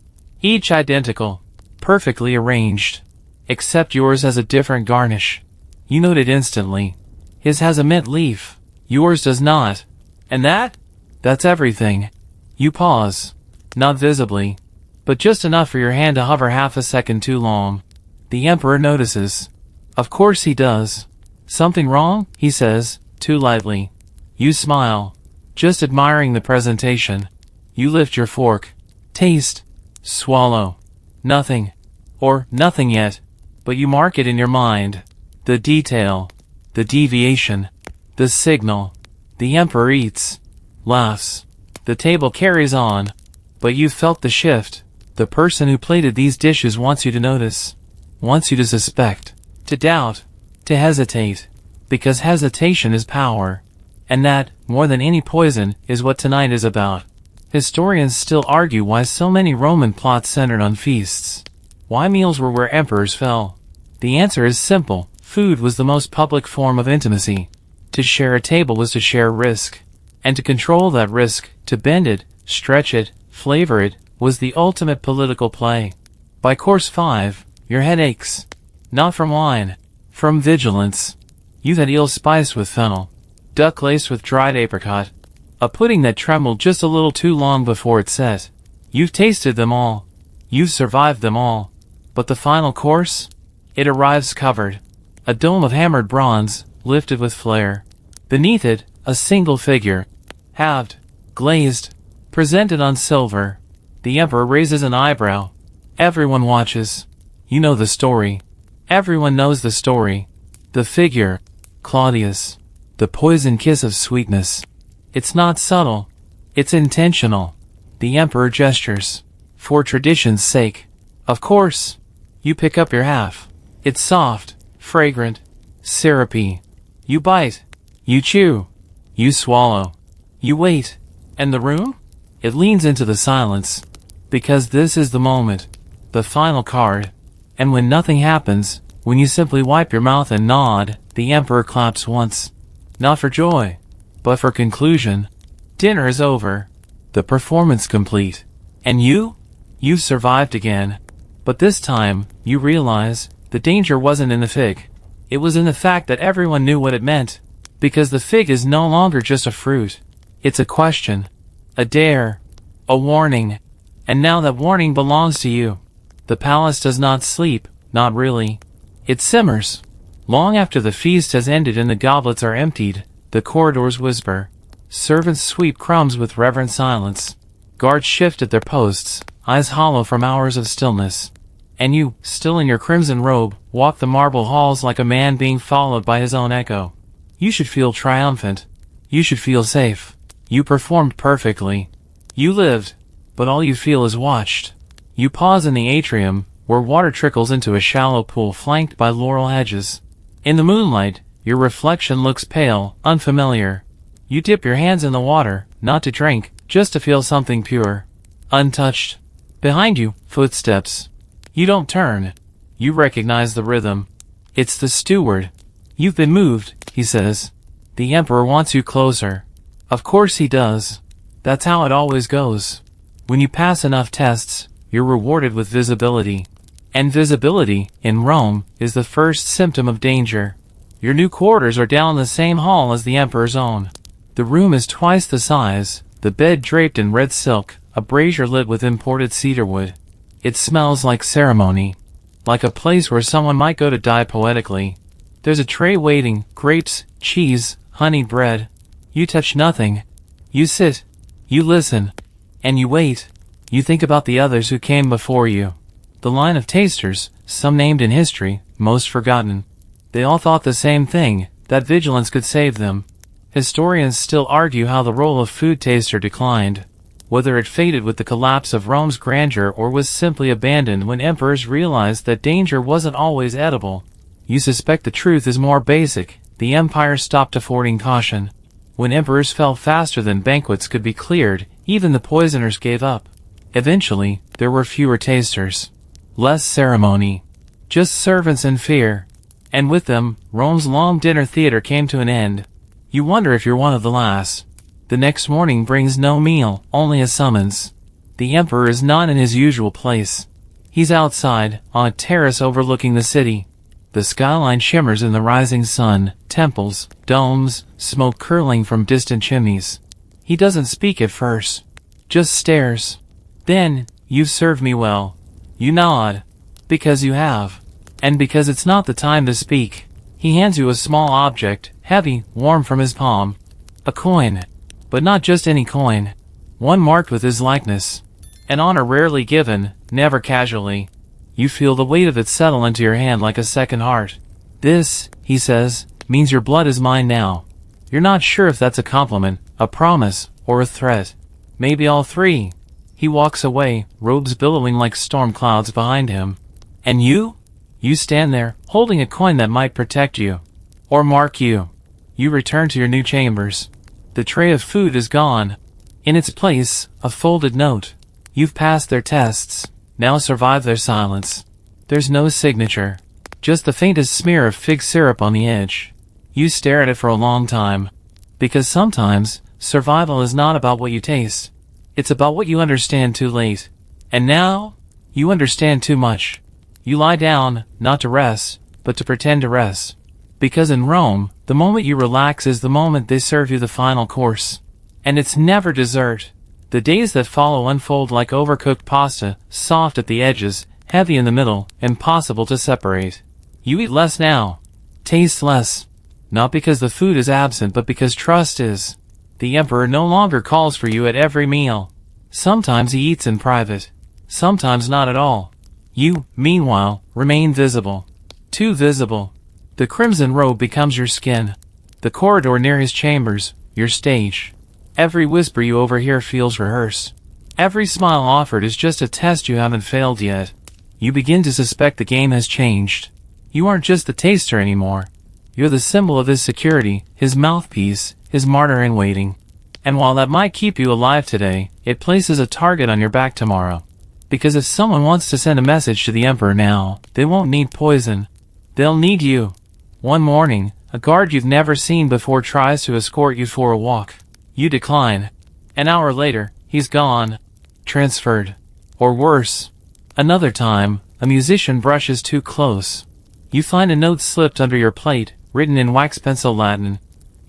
Each identical, perfectly arranged. Except yours has a different garnish. You note it instantly. His has a mint leaf. Yours does not. And that's everything. You pause. Not visibly. But just enough for your hand to hover half a second too long. The Emperor notices. Of course he does. Something wrong? He says, too lightly. You smile. Just admiring the presentation. You lift your fork. Taste. Swallow. Nothing. Or nothing yet. But you mark it in your mind. The detail. The deviation. The signal. The emperor eats. Laughs. The table carries on. But you've felt the shift. The person who plated these dishes wants you to notice. Wants you to suspect. To doubt. To hesitate. Because hesitation is power. And that, more than any poison, is what tonight is about. Historians still argue why so many Roman plots centered on feasts. Why meals were where emperors fell. The answer is simple. Food was the most public form of intimacy. To share a table was to share risk. And to control that risk, to bend it, stretch it, flavor it, was the ultimate political play. By course 5, your head aches. Not from wine. From vigilance. You've had eel spiced with fennel. Duck laced with dried apricot. A pudding that trembled just a little too long before it set. You've tasted them all. You've survived them all. But the final course? It arrives covered. A dome of hammered bronze, lifted with flair. Beneath it, a single figure. Halved. Glazed. Presented on silver. The emperor raises an eyebrow. Everyone watches. You know the story. Everyone knows the story. The figure. Claudius. The poison kiss of sweetness. It's not subtle. It's intentional. The emperor gestures. For tradition's sake. Of course. You pick up your half. It's soft, fragrant, syrupy. You bite. You chew. You swallow. You wait. And the room? It leans into the silence. Because this is the moment. The final card. And when nothing happens, when you simply wipe your mouth and nod, the emperor claps once. Not for joy, but for conclusion. Dinner is over. The performance complete. And you? You've survived again. But this time, you realize, the danger wasn't in the fig. It was in the fact that everyone knew what it meant. Because the fig is no longer just a fruit. It's a question. A dare. A warning. And now that warning belongs to you. The palace does not sleep, not really. It simmers. Long after the feast has ended and the goblets are emptied, the corridors whisper. Servants sweep crumbs with reverent silence. Guards shift at their posts, eyes hollow from hours of stillness. And you, still in your crimson robe, walk the marble halls like a man being followed by his own echo. You should feel triumphant. You should feel safe. You performed perfectly. You lived, but all you feel is watched. You pause in the atrium, where water trickles into a shallow pool flanked by laurel hedges. In the moonlight, your reflection looks pale, unfamiliar. You dip your hands in the water, not to drink, just to feel something pure. Untouched. Behind you, footsteps. You don't turn. You recognize the rhythm. It's the steward. You've been moved, he says. The emperor wants you closer. Of course he does. That's how it always goes. When you pass enough tests, you're rewarded with visibility. And visibility, in Rome, is the first symptom of danger. Your new quarters are down the same hall as the emperor's own. The room is twice the size, the bed draped in red silk, a brazier lit with imported cedarwood. It smells like ceremony. Like a place where someone might go to die poetically. There's a tray waiting, grapes, cheese, honeyed bread. You touch nothing. You sit. You listen. And you wait. You think about the others who came before you. The line of tasters, some named in history, most forgotten. They all thought the same thing, that vigilance could save them. Historians still argue how the role of food taster declined. Whether it faded with the collapse of Rome's grandeur or was simply abandoned when emperors realized that danger wasn't always edible. You suspect the truth is more basic. The empire stopped affording caution. When emperors fell faster than banquets could be cleared, even the poisoners gave up. Eventually, there were fewer tasters. Less ceremony. Just servants and fear. And with them, Rome's long dinner theater came to an end. You wonder if you're one of the last. The next morning brings no meal, only a summons. The emperor is not in his usual place. He's outside, on a terrace overlooking the city. The skyline shimmers in the rising sun, temples, domes, smoke curling from distant chimneys. He doesn't speak at first. Just stares. Then, "You've served me well." You nod. Because you have. And because it's not the time to speak. He hands you a small object, heavy, warm from his palm. A coin. But not just any coin. One marked with his likeness. An honor rarely given, never casually. You feel the weight of it settle into your hand like a second heart. This, he says, means your blood is mine now. You're not sure if that's a compliment, a promise, or a threat. Maybe all three. He walks away, robes billowing like storm clouds behind him. And you? You stand there, holding a coin that might protect you. Or mark you. You return to your new chambers. The tray of food is gone. In its place, a folded note. You've passed their tests. Now survive their silence. There's no signature. Just the faintest smear of fig syrup on the edge. You stare at it for a long time. Because sometimes, survival is not about what you taste. It's about what you understand too late. And now, you understand too much. You lie down, not to rest, but to pretend to rest. Because in Rome, the moment you relax is the moment they serve you the final course. And it's never dessert. The days that follow unfold like overcooked pasta, soft at the edges, heavy in the middle, impossible to separate. You eat less now. Taste less. Not because the food is absent, but because trust is. The emperor no longer calls for you at every meal. Sometimes he eats in private. Sometimes not at all. You, meanwhile, remain visible. Too visible. The crimson robe becomes your skin. The corridor near his chambers, your stage. Every whisper you overhear feels rehearsed. Every smile offered is just a test you haven't failed yet. You begin to suspect the game has changed. You aren't just the taster anymore. You're the symbol of his security, his mouthpiece, his martyr in waiting. And while that might keep you alive today, it places a target on your back tomorrow. Because if someone wants to send a message to the emperor now, they won't need poison. They'll need you. One morning, a guard you've never seen before tries to escort you for a walk. You decline. An hour later, he's gone. Transferred. Or worse. Another time, a musician brushes too close. You find a note slipped under your plate, written in wax pencil Latin.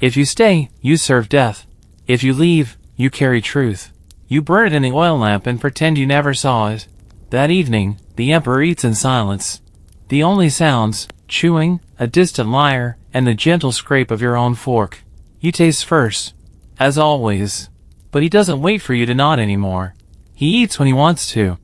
If you stay, you serve death. If you leave, you carry truth. You burn it in the oil lamp and pretend you never saw it. That evening, the emperor eats in silence. The only sounds, chewing, a distant lyre, and the gentle scrape of your own fork. You taste first. As always. But he doesn't wait for you to nod anymore. He eats when he wants to.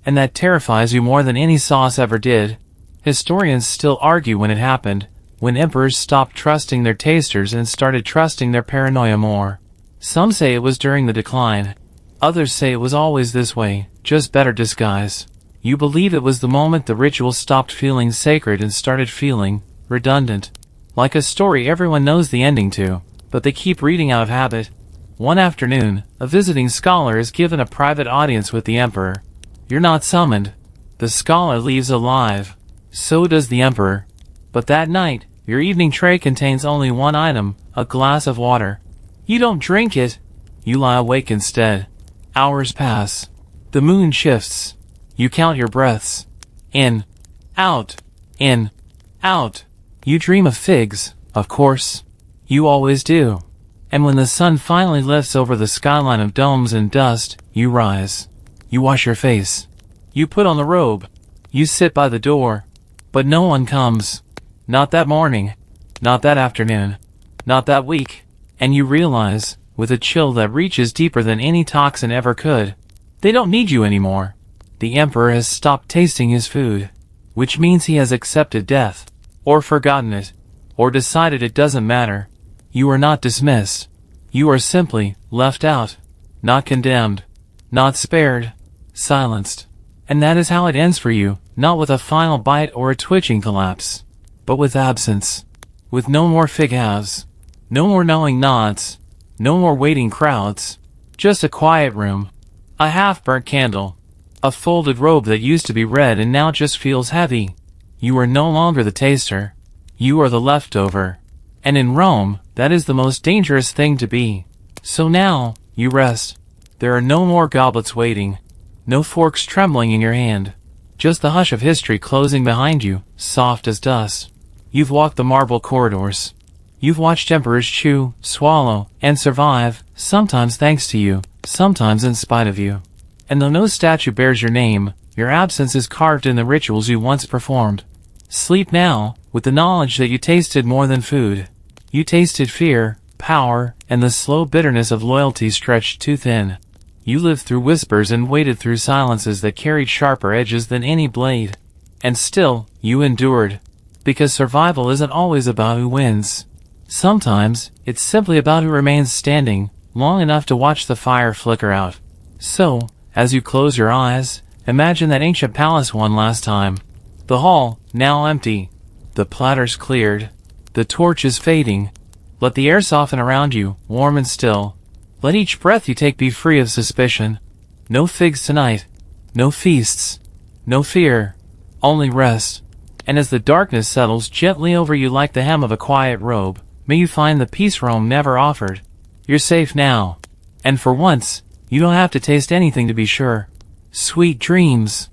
And that terrifies you more than any sauce ever did. Historians still argue when it happened, when emperors stopped trusting their tasters and started trusting their paranoia more. Some say it was during the decline. Others say it was always this way, just better disguise. You believe it was the moment the ritual stopped feeling sacred and started feeling redundant. Like a story everyone knows the ending to, but they keep reading out of habit. One afternoon, a visiting scholar is given a private audience with the emperor. You're not summoned. The scholar leaves alive. So does the emperor. But that night, your evening tray contains only one item, a glass of water. You don't drink it. You lie awake instead. Hours pass. The moon shifts. You count your breaths. In. Out. In. Out. You dream of figs, of course. You always do. And when the sun finally lifts over the skyline of domes and dust, you rise. You wash your face. You put on the robe. You sit by the door. But no one comes. Not that morning. Not that afternoon. Not that week. And you realize, with a chill that reaches deeper than any toxin ever could, they don't need you anymore. The emperor has stopped tasting his food. Which means he has accepted death. Or forgotten it. Or decided it doesn't matter. You are not dismissed. You are simply left out. Not condemned. Not spared. Silenced. And that is how it ends for you, not with a final bite or a twitching collapse, but with absence. With no more fig halves. No more knowing nods. No more waiting crowds. Just a quiet room. A half-burnt candle. A folded robe that used to be red and now just feels heavy. You are no longer the taster. You are the leftover. And in Rome, that is the most dangerous thing to be. So now, you rest. There are no more goblets waiting. No forks trembling in your hand. Just the hush of history closing behind you, soft as dust. You've walked the marble corridors. You've watched emperors chew, swallow, and survive, sometimes thanks to you, sometimes in spite of you. And though no statue bears your name, your absence is carved in the rituals you once performed. Sleep now, with the knowledge that you tasted more than food. You tasted fear, power, and the slow bitterness of loyalty stretched too thin. You lived through whispers and waded through silences that carried sharper edges than any blade. And still, you endured. Because survival isn't always about who wins. Sometimes, it's simply about who remains standing, long enough to watch the fire flicker out. So, as you close your eyes, imagine that ancient palace one last time. The hall, now empty. The platters cleared. The torch is fading. Let the air soften around you, warm and still. Let each breath you take be free of suspicion. No figs tonight. No feasts. No fear. Only rest. And as the darkness settles gently over you like the hem of a quiet robe, may you find the peace Rome never offered. You're safe now. And for once, you don't have to taste anything to be sure. Sweet dreams.